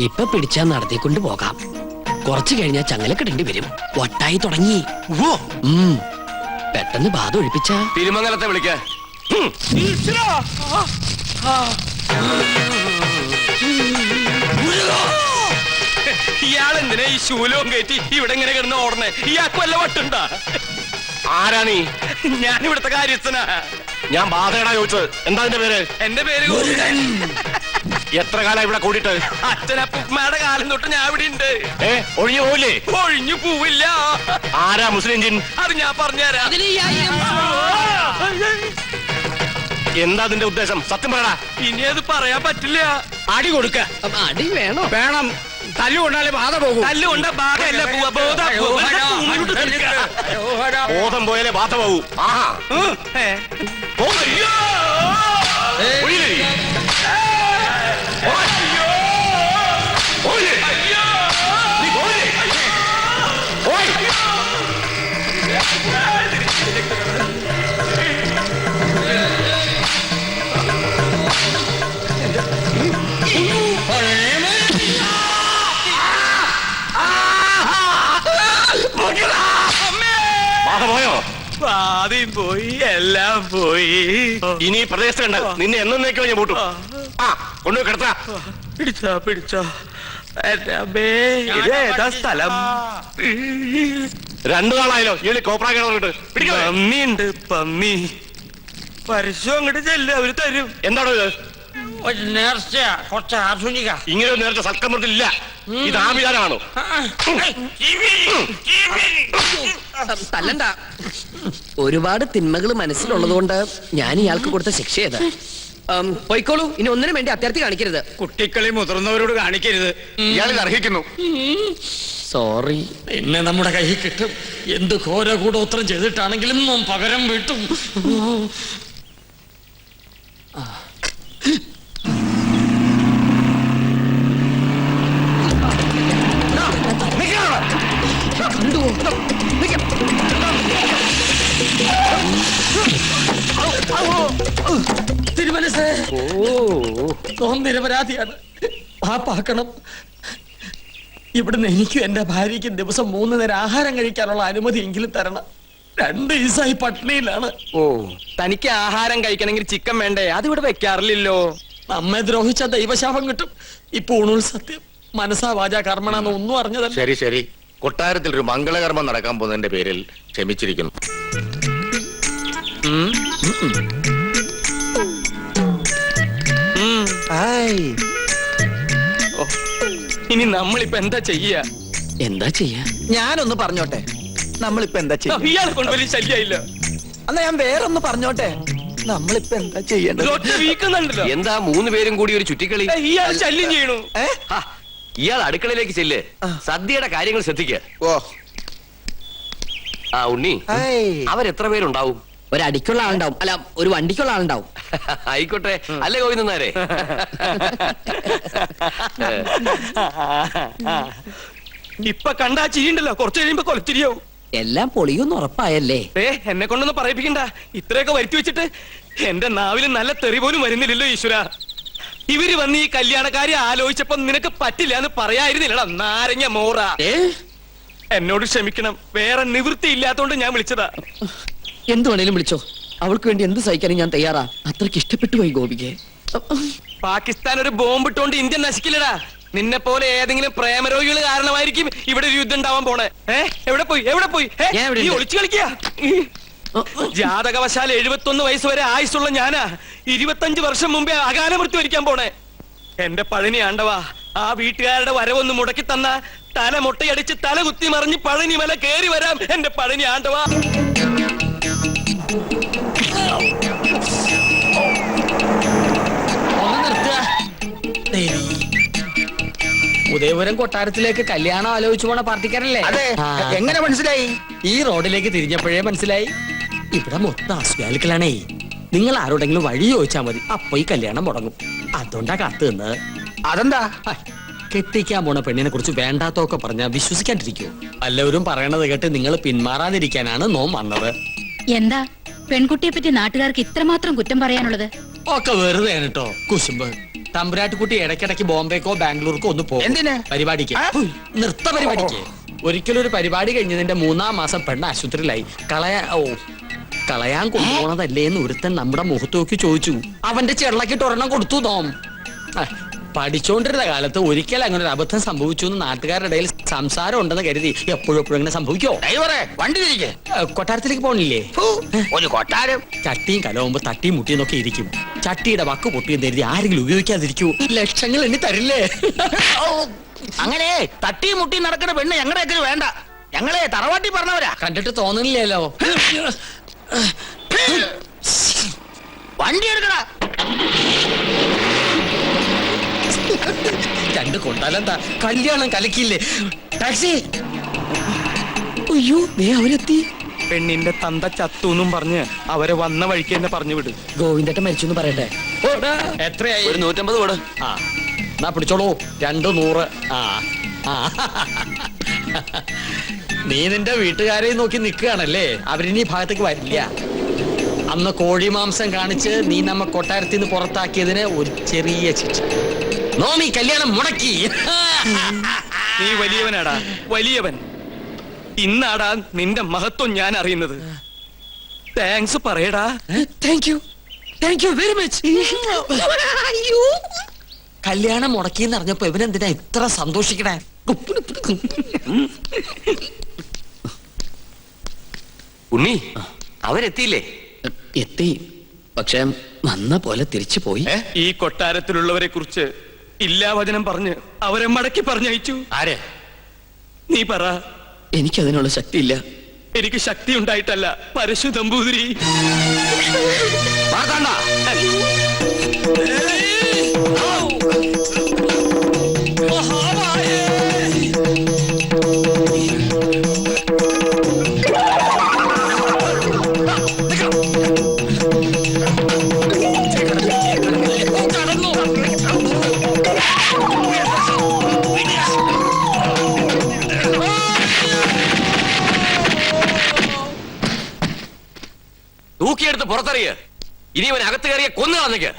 Speaker 9: ഇപ്പൊ പിടിച്ചാ നടത്തിക്കൊണ്ട് പോകാം. കുറച്ചു കഴിഞ്ഞാൽ ചങ്ങലക്കിടേണ്ടി വരും. വട്ടായി തുടങ്ങി. പെട്ടെന്ന് ബാധ ഒഴിപ്പിച്ച
Speaker 7: തിരുമംഗലത്തെ വിളിക്ക.
Speaker 6: ഇയാളെന്തിനാ ഈ ശൂലവും കയറ്റി ഇവിടെ ഇങ്ങനെ കിടന്ന് ഓടണേ? ഇയാൾക്ക് വല്ല വട്ടുണ്ടാ?
Speaker 7: ആരാണീ?
Speaker 6: ഞാൻ ഇവിടുത്തെ കാര്യസ്ഥനാ.
Speaker 7: ഞാൻ ബാധയടാ ചോദിച്ചത്. എന്താ എന്റെ പേര്?
Speaker 6: എന്റെ പേര്
Speaker 7: എത്ര കാലം ഇവിടെ കൂടിയിട്ട്?
Speaker 6: അച്ഛനപ്പുമ്മയുടെ കാലം തൊട്ട് ഞാൻ ഇവിടെ ഉണ്ട്.
Speaker 7: ഒഴിഞ്ഞു പോവില്ലേ?
Speaker 6: ഒഴിഞ്ഞു പോവില്ല.
Speaker 7: ആരാ മുസ്ലിം ജിൻ?
Speaker 6: അത് ഞാൻ പറഞ്ഞുതരാം.
Speaker 7: എന്താ അതിന്റെ ഉദ്ദേശം? സത്യം പറയടാ.
Speaker 6: ഇനി അത് പറയാൻ പറ്റില്ല.
Speaker 2: അടി കൊടുക്ക.
Speaker 9: അടി വേണോ?
Speaker 2: വേണം. തല്ലുകൊണ്ടാലേ ബാധ പോകും.
Speaker 6: തല്ലുകൊണ്ട ബാധയല്ല പോവാ.
Speaker 7: ബോധം പോയാലേ ബാധ പോകൂ. ആഹാ. പോയോ?
Speaker 6: ആദ്യം പോയി, എല്ലാം പോയി.
Speaker 7: ഇനി ഈ പ്രദേശത്ത് കണ്ട നിന്നെ എന്നേക്കോ ഞാൻ പൂട്ടും. കൊണ്ടുപോയി കിടത്താ.
Speaker 6: പിടിച്ചോ. ഇതേതാ സ്ഥലം?
Speaker 7: 2 നാളായല്ലോ ഈ കോപ്രാ കിടന്നിട്ട്.
Speaker 6: പന്നിയുണ്ട്, പന്നി. പരസ്യം അങ്ങോട്ട് ചെല്ല്, അവര് തരും.
Speaker 7: എന്താണോ ഇത്?
Speaker 2: ഒരു നേർച്ച, കുറച്ച് ആധുനിക.
Speaker 7: ഇങ്ങനെ ഒരു നേരത്തെ സൽക്കമൃത്തില്ല. ഇത് ആഭിചാരമാണോ?
Speaker 9: തല്ലണ്ട. ഒരുപാട് തിന്മകൾ മനസ്സിലുള്ളതുകൊണ്ട് ഞാൻ ഇയാൾക്ക് കൊടുത്ത ശിക്ഷ ചെയ്ത് പോയിക്കോളൂ. ഇനി ഒന്നിനും വേണ്ടി അത്യാർത്ഥി കാണിക്കരുത്.
Speaker 2: കുട്ടിക്കളി മുതിർന്നവരോട് കാണിക്കരുത്.
Speaker 10: ഇയാൾ അർഹിക്കുന്നു.
Speaker 9: സോറി.
Speaker 2: പിന്നെ നമ്മുടെ കയ്യിൽ കിട്ടും. എന്ത് ഘോര കൂടോത്രം ചെയ്തിട്ടാണെങ്കിലും നാം പകരം വീട്ടും. തിരുമനസ് നിരപരാധിയാണ്. പാപ്പാക്കണം. ഇവിടുന്ന് എനിക്കും എന്റെ ഭാര്യയ്ക്കും ദിവസം 3 നേരം ആഹാരം കഴിക്കാനുള്ള അനുമതി എങ്കിലും തരണം. 2 ദിവസമായി പട്ടിണിയിലാണ്.
Speaker 6: തനിക്ക് ആഹാരം കഴിക്കണമെങ്കിൽ ചിക്കൻ വേണ്ടേ? അതിവിടെ വെക്കാറില്ലല്ലോ.
Speaker 2: നമ്മെ ദ്രോഹിച്ച ദൈവശാപം കിട്ടും. ഇപ്പൊ ഊണുൽ സത്യം മനസ്സാ വാച കർമ്മണെന്ന് ഒന്നും അറിഞ്ഞതല്ല.
Speaker 10: ശരി ശരി, കൊട്ടാരത്തിൽ ഒരു മംഗളകർമ്മം നടക്കാൻ പോകുന്നതിന്റെ പേരിൽ ക്ഷമിച്ചിരിക്കുന്നു.
Speaker 6: ഇനി നമ്മളിപ്പോ എന്താ ചെയ്യാ?
Speaker 9: എന്താ ചെയ്യാ?
Speaker 3: ഞാനൊന്ന് പറഞ്ഞോട്ടെ, നമ്മളിപ്പോ എന്താ ചെയ്യാ?
Speaker 6: ഇയാളെ കൊണ്ട് വലിയ ശല്യമായില്ല.
Speaker 3: എന്നാ ഞാൻ വേറൊന്ന് പറഞ്ഞോട്ടെ, നമ്മളിപ്പോ എന്താ ചെയ്യേണ്ടത്?
Speaker 6: വീക്കുന്നുണ്ടല്ലോ.
Speaker 7: എന്താ 3 പേരും കൂടി ഒരു ചുറ്റിക്കളി?
Speaker 6: ഇയാൾ ശല്യം ചെയ്യണു.
Speaker 7: ഇയാൾ അടുക്കളയിലേക്ക് ചെല്ല്. സദ്യയുടെ കാര്യങ്ങൾ ശ്രദ്ധിക്കുക.
Speaker 3: ഓ
Speaker 7: ആ ഉണ്ണി, അവരെത്ര പേരുണ്ടാവും?
Speaker 9: ഒരടിക്കുള്ള ആളുണ്ടാവും, അല്ല ഒരു വണ്ടിക്കുള്ള ആളുണ്ടാവും.
Speaker 7: ആയിക്കോട്ടെ, അല്ലേ ഗോവിന്ദനാരെ?
Speaker 6: ഇപ്പൊ കണ്ടാ ചിരിയുണ്ടല്ലോ, കുറച്ച് കഴിയുമ്പോ കൊലച്ചിരിയാവും.
Speaker 9: എല്ലാം പൊളിയൊന്നും ഉറപ്പായല്ലേ?
Speaker 6: എന്നെ കൊണ്ടൊന്നും പറയിപ്പിക്കണ്ട. ഇത്രയൊക്കെ വരുത്തി വെച്ചിട്ട് എന്റെ നാവിൽ നല്ല തെറി പോലും വരുന്നില്ലല്ലോ ഈശ്വര. ഇവര് വന്ന് ഈ കല്യാണക്കാരി ആലോചിച്ചപ്പോ നിനക്ക് പറ്റില്ല എന്ന് പറയായിരുന്നില്ലടാ നാരങ്ങ മോറ. എന്നോട് ക്ഷമിക്കണം, വേറെ നിവൃത്തി ഇല്ലാത്തോണ്ട് ഞാൻ വിളിച്ചതാ.
Speaker 9: എന്ത് വേണേലും വിളിച്ചോ, അവൾക്ക് വേണ്ടി എന്ത് സഹിക്കാനും ഞാൻ തയ്യാറാ. അത്രയ്ക്ക് ഇഷ്ടപ്പെട്ടു പോയി ഗോപികെ.
Speaker 6: പാകിസ്ഥാൻ ഒരു ബോംബിട്ടോണ്ട് ഇന്ത്യ നശിക്കില്ലടാ. നിന്നെ പോലെ ഏതെങ്കിലും പ്രേമരോഗികൾ കാരണമായിരിക്കും ഇവിടെ ഒരു യുദ്ധം ഉണ്ടാവാൻ പോണേ. എവിടെ പോയി
Speaker 9: ഞാൻ ഇവിടെ
Speaker 6: നീ
Speaker 9: ഉണ്ട്.
Speaker 6: ഒളിച്ചു കളിക്കുക. ജാതകവശാൽ 71 വയസ്സ് വരെ ആയുസുള്ള ഞാനാ 25 വർഷം മുമ്പേ അകാല മൃത്യു വരിക്കാൻ പോണേ. എന്റെ പഴനി ആണ്ടവാ, ആ വീട്ടുകാരുടെ വരവൊന്ന് മുടക്കി തന്ന തല മുട്ടയടിച്ച് തല കുത്തി മറിഞ്ഞ് പഴനി മല കേറി വരാം. എന്റെ പഴനി ആണ്ടവാ.
Speaker 2: ഒന്ന് നിർത്തുക. ദേവി, ഉദയപുരം കൊട്ടാരത്തിലേക്ക് കല്യാണം ആലോചിച്ചു പോണ പാർട്ടിക്കാരല്ലേ?
Speaker 3: അതെ, എങ്ങനെ മനസ്സിലായി?
Speaker 2: ഈ റോഡിലേക്ക് തിരിഞ്ഞപ്പോഴേ മനസ്സിലായി. ഇവിടെ മൊത്തം അസ്വാലുക്കളാണേ. നിങ്ങൾ ആരോടെങ്കിലും വഴി ചോദിച്ചാൽ മതി, അപ്പൊ ഈ കല്യാണം മുടങ്ങും. അതുകൊണ്ടാ കാത്തു നിന്ന്.
Speaker 3: അതെന്താ?
Speaker 2: കെട്ടിക്കാൻ പോണ പെണ്ണിനെ കുറിച്ച് വേണ്ടാത്തൊക്കെ പറഞ്ഞാൽ വിശ്വസിക്കാണ്ടിരിക്കൂ. എല്ലാവരും പറയണത് കേട്ട് നിങ്ങൾ പിന്മാറാതിരിക്കാനാണ് നോം വന്നത്.
Speaker 5: എന്താ പെൺകുട്ടിയെ പറ്റി നാട്ടുകാർക്ക് ഇത്രമാത്രം കുറ്റം പറയാനുള്ളത്?
Speaker 2: ഒക്കെ വെറുതെ കേട്ടോ കുശുമ്പ്. തമ്പുരാട്ടുകുട്ടി ഇടയ്ക്കിടയ്ക്ക് ബോംബെക്കോ ബാംഗ്ലൂർക്കോ ഒന്ന് പോകും.
Speaker 3: എന്തിന്?
Speaker 2: പരിപാടിക്ക്. നൃത്ത പരിപാടിക്ക്. ഒരിക്കലും ഒരു പരിപാടി കഴിഞ്ഞതിന്റെ 3-ാം മാസം പെണ്ണ് ആശുപത്രിയിലായി. കളയാൻ കൊണ്ടുപോണതല്ലേ എന്ന് ഒരുത്തൻ നമ്മുടെ മുഖത്ത് നോക്കി ചോദിച്ചു. അവന്റെ ചെള്ളക്കിട്ട് ഒരെണ്ണം കൊടുത്തു നോം. പഠിച്ചോണ്ടിരുന്ന കാലത്ത് ഒരിക്കൽ അങ്ങനെ ഒരു അബദ്ധം സംഭവിച്ചു എന്ന് നാട്ടുകാരുടെ ഇടയിൽ സംസാരം ഉണ്ടെന്ന് കരുതി എപ്പോഴും ഇങ്ങനെ സംഭവിക്കോ?
Speaker 3: വണ്ടി തിരികെ
Speaker 2: കൊട്ടാരത്തിലേക്ക് പോണില്ലേ?
Speaker 3: ഒരു കൊട്ടാരം
Speaker 2: ചട്ടിയും കലവുമ്പോ തട്ടിയും മുട്ടിയും ഒക്കെ ഇരിക്കും. ചട്ടിയുടെ വക്ക് പൊട്ടിയെന്ന് കരുതി ആരെങ്കിലും ഉപയോഗിക്കാതിരിക്കൂ? ലക്ഷങ്ങൾ എണ്ണി തരില്ലേ?
Speaker 3: അങ്ങനെ തട്ടിയും മുട്ടിയും നടക്കുന്ന പെണ്ണ് ഞങ്ങളുടെ വേണ്ട. ഞങ്ങളെ തറവാട്ടി പറഞ്ഞവരാ.
Speaker 2: കണ്ടിട്ട് തോന്നുന്നില്ലല്ലോ.
Speaker 3: വണ്ടി എടുക്കണ.
Speaker 2: രണ്ട് കൊണ്ടാലെന്താ, കല്യാണം കലക്കില്ലേ? ടാക്സി. അയ്യോ, അവരെത്തി.
Speaker 6: പെണ്ണിന്റെ തന്ത ചത്തൂന്നും പറഞ്ഞ് അവരെ വന്ന വഴിക്ക് തന്നെ പറഞ്ഞു വിട്.
Speaker 9: ഗോവിന്ദേട്ടൻ മരിച്ചു എന്ന് പറയട്ടെ.
Speaker 2: എത്രയായി?
Speaker 7: ഒരു 150 കൂടെ.
Speaker 2: ആ, എന്നാ പിടിച്ചോളൂ. 200. നീ നിന്റെ വീട്ടുകാരെ നോക്കി നിൽക്കുകയാണല്ലേ? അവരിനി ഭാഗത്തേക്ക് വരില്ല. അന്ന് കോഴി മാംസം കാണിച്ച് നീ നമ്മ കൊട്ടാരത്തിൽ നിന്ന് പുറത്താക്കിയതിന് ഒരു ചെറിയ ശിക്ഷ. നോമി കല്യാണം മുടക്കി.
Speaker 6: നീ വലിയവനാടാ, വലിയവൻ. ഇന്നാടാ നിന്റെ മഹത്വം ഞാൻ അറിയുന്നത്. താങ്ക്സ് പറയടാ.
Speaker 2: Thank you very much. കല്യാണം മുടക്കിയെന്ന് അറിഞ്ഞപ്പോ ഇവനെന്തിനാ ഇത്ര സന്തോഷിക്കണേ?
Speaker 7: ഉണ്ണി, അവരെത്തിയില്ലേ?
Speaker 9: എത്തി, പക്ഷെ വന്ന പോലെ തിരിച്ചു പോയി.
Speaker 6: ഈ കൊട്ടാരത്തിലുള്ളവരെ കുറിച്ച് ഇല്ലാവചനം പറഞ്ഞ് അവരെ മടക്കി പറഞ്ഞയച്ചു.
Speaker 7: ആര്?
Speaker 6: നീ പറ.
Speaker 9: എനിക്കതിനുള്ള ശക്തിയില്ല.
Speaker 6: എനിക്ക് ശക്തി ഉണ്ടായിട്ടല്ല, പരശു നമ്പൂതിരി.
Speaker 7: തൂക്കിയെടുത്ത് പുറത്തറിയ. ഇനി അവൻ അകത്ത് കയറിയ കൊന്നു കളഞ്ഞേക്ക്.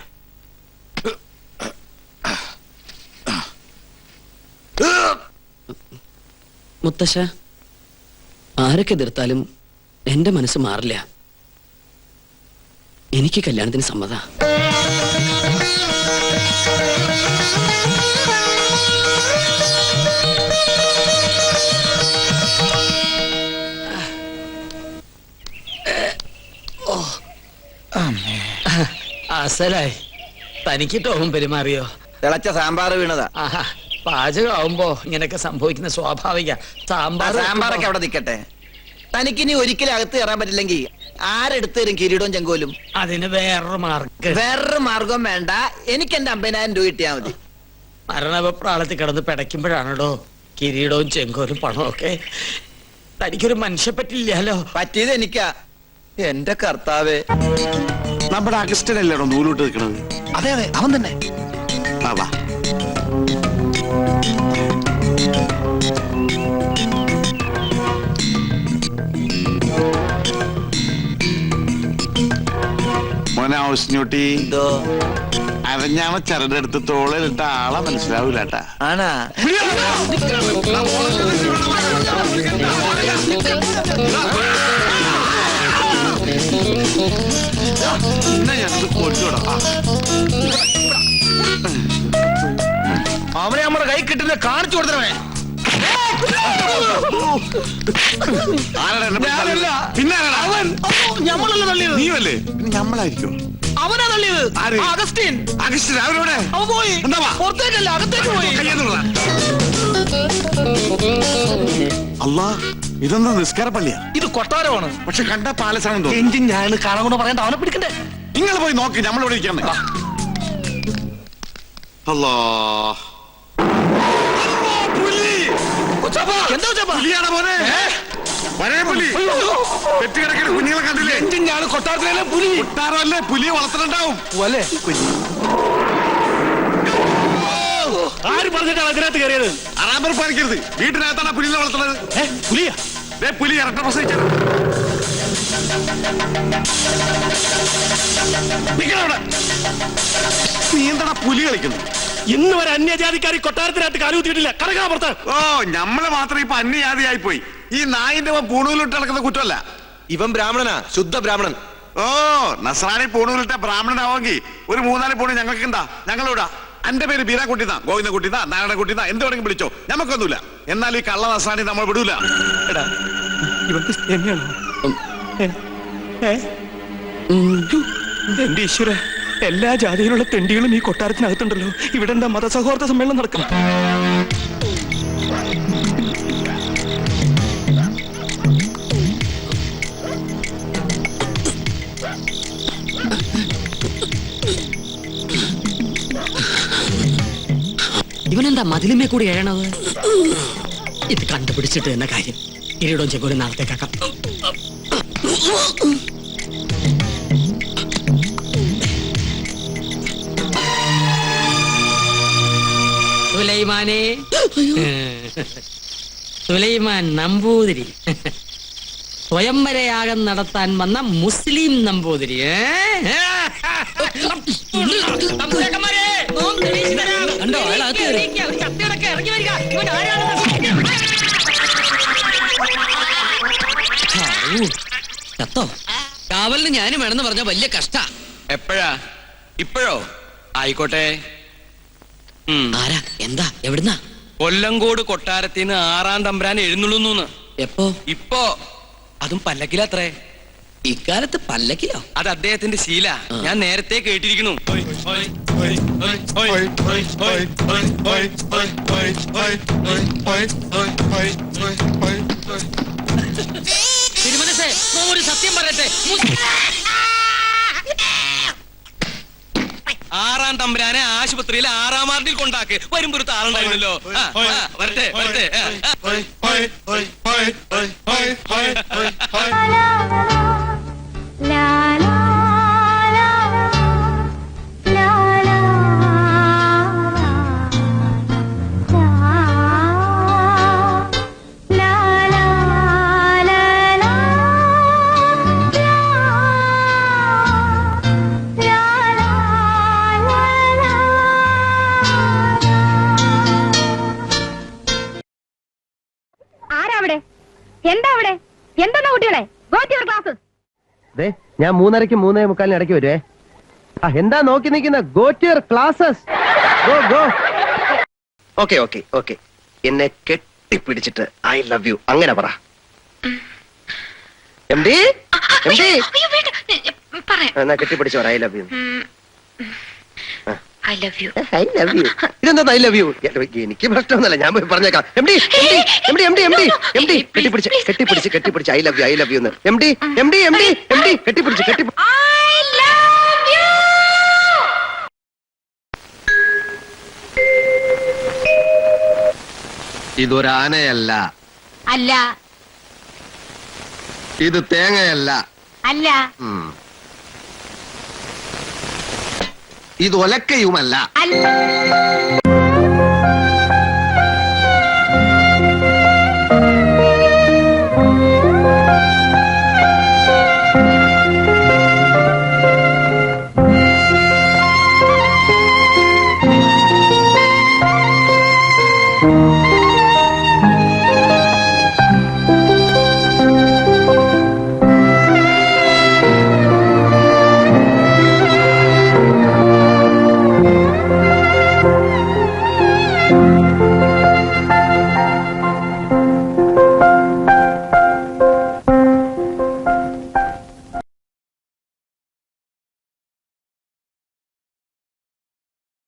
Speaker 9: മുത്തശ്ശ, ആരൊക്കെ എതിർത്താലും എന്റെ മനസ്സ് മാറില്ല. എനിക്ക് കല്യാണത്തിന് സമ്മത.
Speaker 2: അസലായി. തനിക്ക് ടോം പെരുമാറിയോ?
Speaker 3: തിളച്ച സാമ്പാർ വീണതാ.
Speaker 2: ആഹാ, പാചകമാവുമ്പോ ഇങ്ങനെയൊക്കെ സംഭവിക്കുന്ന സ്വാഭാവിക.
Speaker 3: സാമ്പാറൊക്കെ അവിടെ നിൽക്കട്ടെ. തനിക്കിനി ഒരിക്കലും അകത്ത് കയറാൻ പറ്റില്ലെങ്കിൽ ആരെടുത്ത് തരും കിരീടവും ചെങ്കോലും?
Speaker 2: അതിന് വേറൊരു മാർഗം.
Speaker 3: വേറൊരു മാർഗം വേണ്ട. എനിക്ക് എന്റെ 50,000 രൂപ കിട്ടിയാ മതി.
Speaker 2: മരണവെപ്രാളത്തിൽ കിടന്ന് പിടയ്ക്കുമ്പോഴാണോ കിരീടവും ചെങ്കോലും പണമൊക്കെ. തനിക്കൊരു മനുഷ്യ പറ്റില്ലല്ലോ.
Speaker 3: പറ്റിയത് എനിക്കാ. എന്റെ കർത്താവേ.
Speaker 1: നമ്മുടെ അഗസ്റ്റിനല്ലേടോ നൂലോട്ട് നിൽക്കണത്?
Speaker 3: അതെ അതെ, അവൻ തന്നെ.
Speaker 1: വാ മോനെ ഔസ്ഞ്ഞൂട്ടി,
Speaker 3: എന്തോ
Speaker 1: അരഞ്ഞാമ ചരടെടുത്ത് തോളിലിട്ട ആളെ മനസ്സിലാവൂലട്ടാ.
Speaker 3: ആണാ?
Speaker 6: അവനെ നമ്മുടെ കൈ കിട്ടുന്ന കാണിച്ചു കൊടുത്തവേ.
Speaker 1: പിന്നെ
Speaker 6: അവൻ ഞമ്മളല്ല തള്ളിയത്.
Speaker 1: നീയല്ലേ? ഞമ്മളായിരിക്കും.
Speaker 6: അവനാ തള്ളിയത്.
Speaker 1: ആര്?
Speaker 6: അഗസ്റ്റിൻ.
Speaker 1: അഗസ്റ്റിൻ അവരോടെ
Speaker 6: അവൻ പോയി. പുറത്തേക്കല്ല, അകത്തേക്ക് പോയി.
Speaker 1: അല്ലാ, ഇതെന്താ നിസ്കാര പള്ളിയാ?
Speaker 6: ഇത് കൊട്ടാരമാണ്.
Speaker 1: പക്ഷെ കണ്ട പാലസാണെന്ന് തോന്നുന്നു.
Speaker 6: എഞ്ചിൻ ഞാൻ കാണാൻ കൊണ്ട് പറയണ്ട, അവനെ പിടിക്കണ്ടേ?
Speaker 1: നിങ്ങൾ പോയി നോക്ക്, നമ്മളിവിടെ ഇരിക്കാൻ. അല്ലാ,
Speaker 6: എന്താ ഉച്ചപ്പാ?
Speaker 1: പുലിയാണ് മോനെ. വരേ പുലി. പെറ്റുകിടക്കുന്ന കുഞ്ഞുങ്ങളെ കണ്ടില്ലേ?
Speaker 6: എഞ്ചിൻ ഞാൻ കൊട്ടാരത്തിലെ പുലി.
Speaker 1: കൊട്ടാരമല്ലേ, പുലിയെ വളർത്തുന്നുണ്ടാവും.
Speaker 6: അല്ലേ? ആര് പറഞ്ഞിട്ടാണ് അതിനകത്ത് കയറിയത്?
Speaker 1: അറാമ്പർ പാലിക്കരുത്. വീട്ടിനകത്താണ് പുലിനെ വളർത്തുന്നത്.
Speaker 6: പുലിയാ?
Speaker 1: പുലി ഇരട്ട പ്രസവിച്ചത്. നീ എന്താ പുലി കളിക്കുന്നു?
Speaker 6: ഇന്ന് വരെ അന്യജാതിക്കാരി കൊട്ടാരത്തിനകത്ത് കാലുകുത്തിയിട്ടില്ല. കടക്കാ പുറത്ത്.
Speaker 1: ഓ, നമ്മള് മാത്രം ഇപ്പൊ അന്യജാതിയായി പോയി. ഈ നായിന്റെ പൂണൂലിട്ട് നടക്കുന്ന കുറ്റമല്ല.
Speaker 8: ഇവൻ ബ്രാഹ്മണനാ, ശുദ്ധ ബ്രാഹ്മണൻ.
Speaker 1: ഓ, നസ്രാണി പൂണൂലിട്ട ബ്രാഹ്മണനാവെങ്കിൽ ഒരു 3-4 പൂണ് ഞങ്ങൾക്ക് എന്താ? ഞങ്ങളിവിടാ. എന്റെ പേര് ബീരാക്കുട്ടിന്നാ, ഗോവിന്ദൻകുട്ടിന്നാ, നാരായണൻകുട്ടിന്നാ, എന്ത് വേണമെങ്കിലും വിളിച്ചോ, നമുക്കൊന്നുമില്ല. എന്നാൽ ഈ കള്ള നസ്രാണി നമ്മൾ വിടൂല.
Speaker 6: എടാ, ഇവർക്ക് തന്നെയാണോ? എന്റെ ഈശ്വര, എല്ലാ ജാതിയിലുള്ള തെണ്ടികളും ഈ കൊട്ടാരത്തിനകത്തുണ്ടല്ലോ. ഇവിടെ എന്താ മതസൗഹാർദ്ദ സമ്മേളനം നടക്കും?
Speaker 2: ഇവനെന്താ മതിലുമേ കൂടി എഴണത്? ഇത് കണ്ടുപിടിച്ചിട്ട് എന്ന കാര്യം. കിരീടവും ചെങ്കോലും നാളത്തേക്കാക്കാം. സുലൈമാനെ, സുലൈമാൻ നമ്പൂതിരി, സ്വയംവരയാഗം നടത്താൻ വന്ന മുസ്ലിം നമ്പൂതിരി. കണ്ടോ, അയാളകത്ത് കയറി. ചത്തോ? കാവലിന് ഞാനും വേണമെന്ന് പറഞ്ഞ വലിയ കഷ്ട.
Speaker 4: എപ്പോഴാ? ഇപ്പോഴോ? ആയിക്കോട്ടെ.
Speaker 2: ആരാ? എന്താ? എവിടുന്നാ?
Speaker 4: കൊല്ലങ്കോട് കൊട്ടാരത്തിന് 6-ാം തമ്പുരാൻ എഴുന്നള്ളുന്നു.
Speaker 2: എപ്പോ?
Speaker 4: ഇപ്പോ. അതും പല്ലക്കിലത്രേ.
Speaker 2: ഇക്കാലത്ത് പല്ലക്കിലോ?
Speaker 4: അത് അദ്ദേഹത്തിന്റെ ശീല. ഞാൻ നേരത്തെ കേട്ടിരിക്കുന്നു.
Speaker 2: തിരുമനസേ, ഒരു സത്യം പറയട്ടെ.
Speaker 4: 6-ാം തമ്പുരാനെ ആശുപത്രിയിൽ 6-ാം വാർഡിൽ കൊണ്ടാക്ക്. വരുമ്പോ ഒരു താറുണ്ടായിരുന്നല്ലോ. വരട്ടെ വരട്ടെ.
Speaker 5: എന്താ അവിടെ? എന്താ കുട്ടികളെ? Go to your classes.
Speaker 9: ഞാൻ 3:30-ക്കും 3:45-നും ഇടയ്ക്ക് വരുവേ. എന്താ നോക്കി നിൽക്കുന്ന? Go to your classes. Go go. Okay okay okay. എന്നെ കെട്ടിപ്പിടിച്ചിട്ട് ഐ ലവ് യു അങ്ങനെ പറ. എം ഡി എന്നാ കെട്ടിപ്പിടിച്ചു പറ I love you.
Speaker 5: I love you.
Speaker 9: I love you. ഇതെന്താ ഐ ലവ് യു? എനിക്ക് പ്രശ്നമൊന്നുമല്ല, ഞാൻ പോയി പറഞ്ഞേക്കാം. എം ഡി കെട്ടിപ്പിടിച്ച് I love you I love you എന്ന്. എം ഡി കെട്ടിപ്പിടിച്ച് ഇതൊരാനയല്ല,
Speaker 5: അല്ല
Speaker 9: ഇത് തേങ്ങയല്ല,
Speaker 5: അല്ല
Speaker 9: ഉം. ഇത് ഒലക്കയുമല്ല.
Speaker 5: അല്ല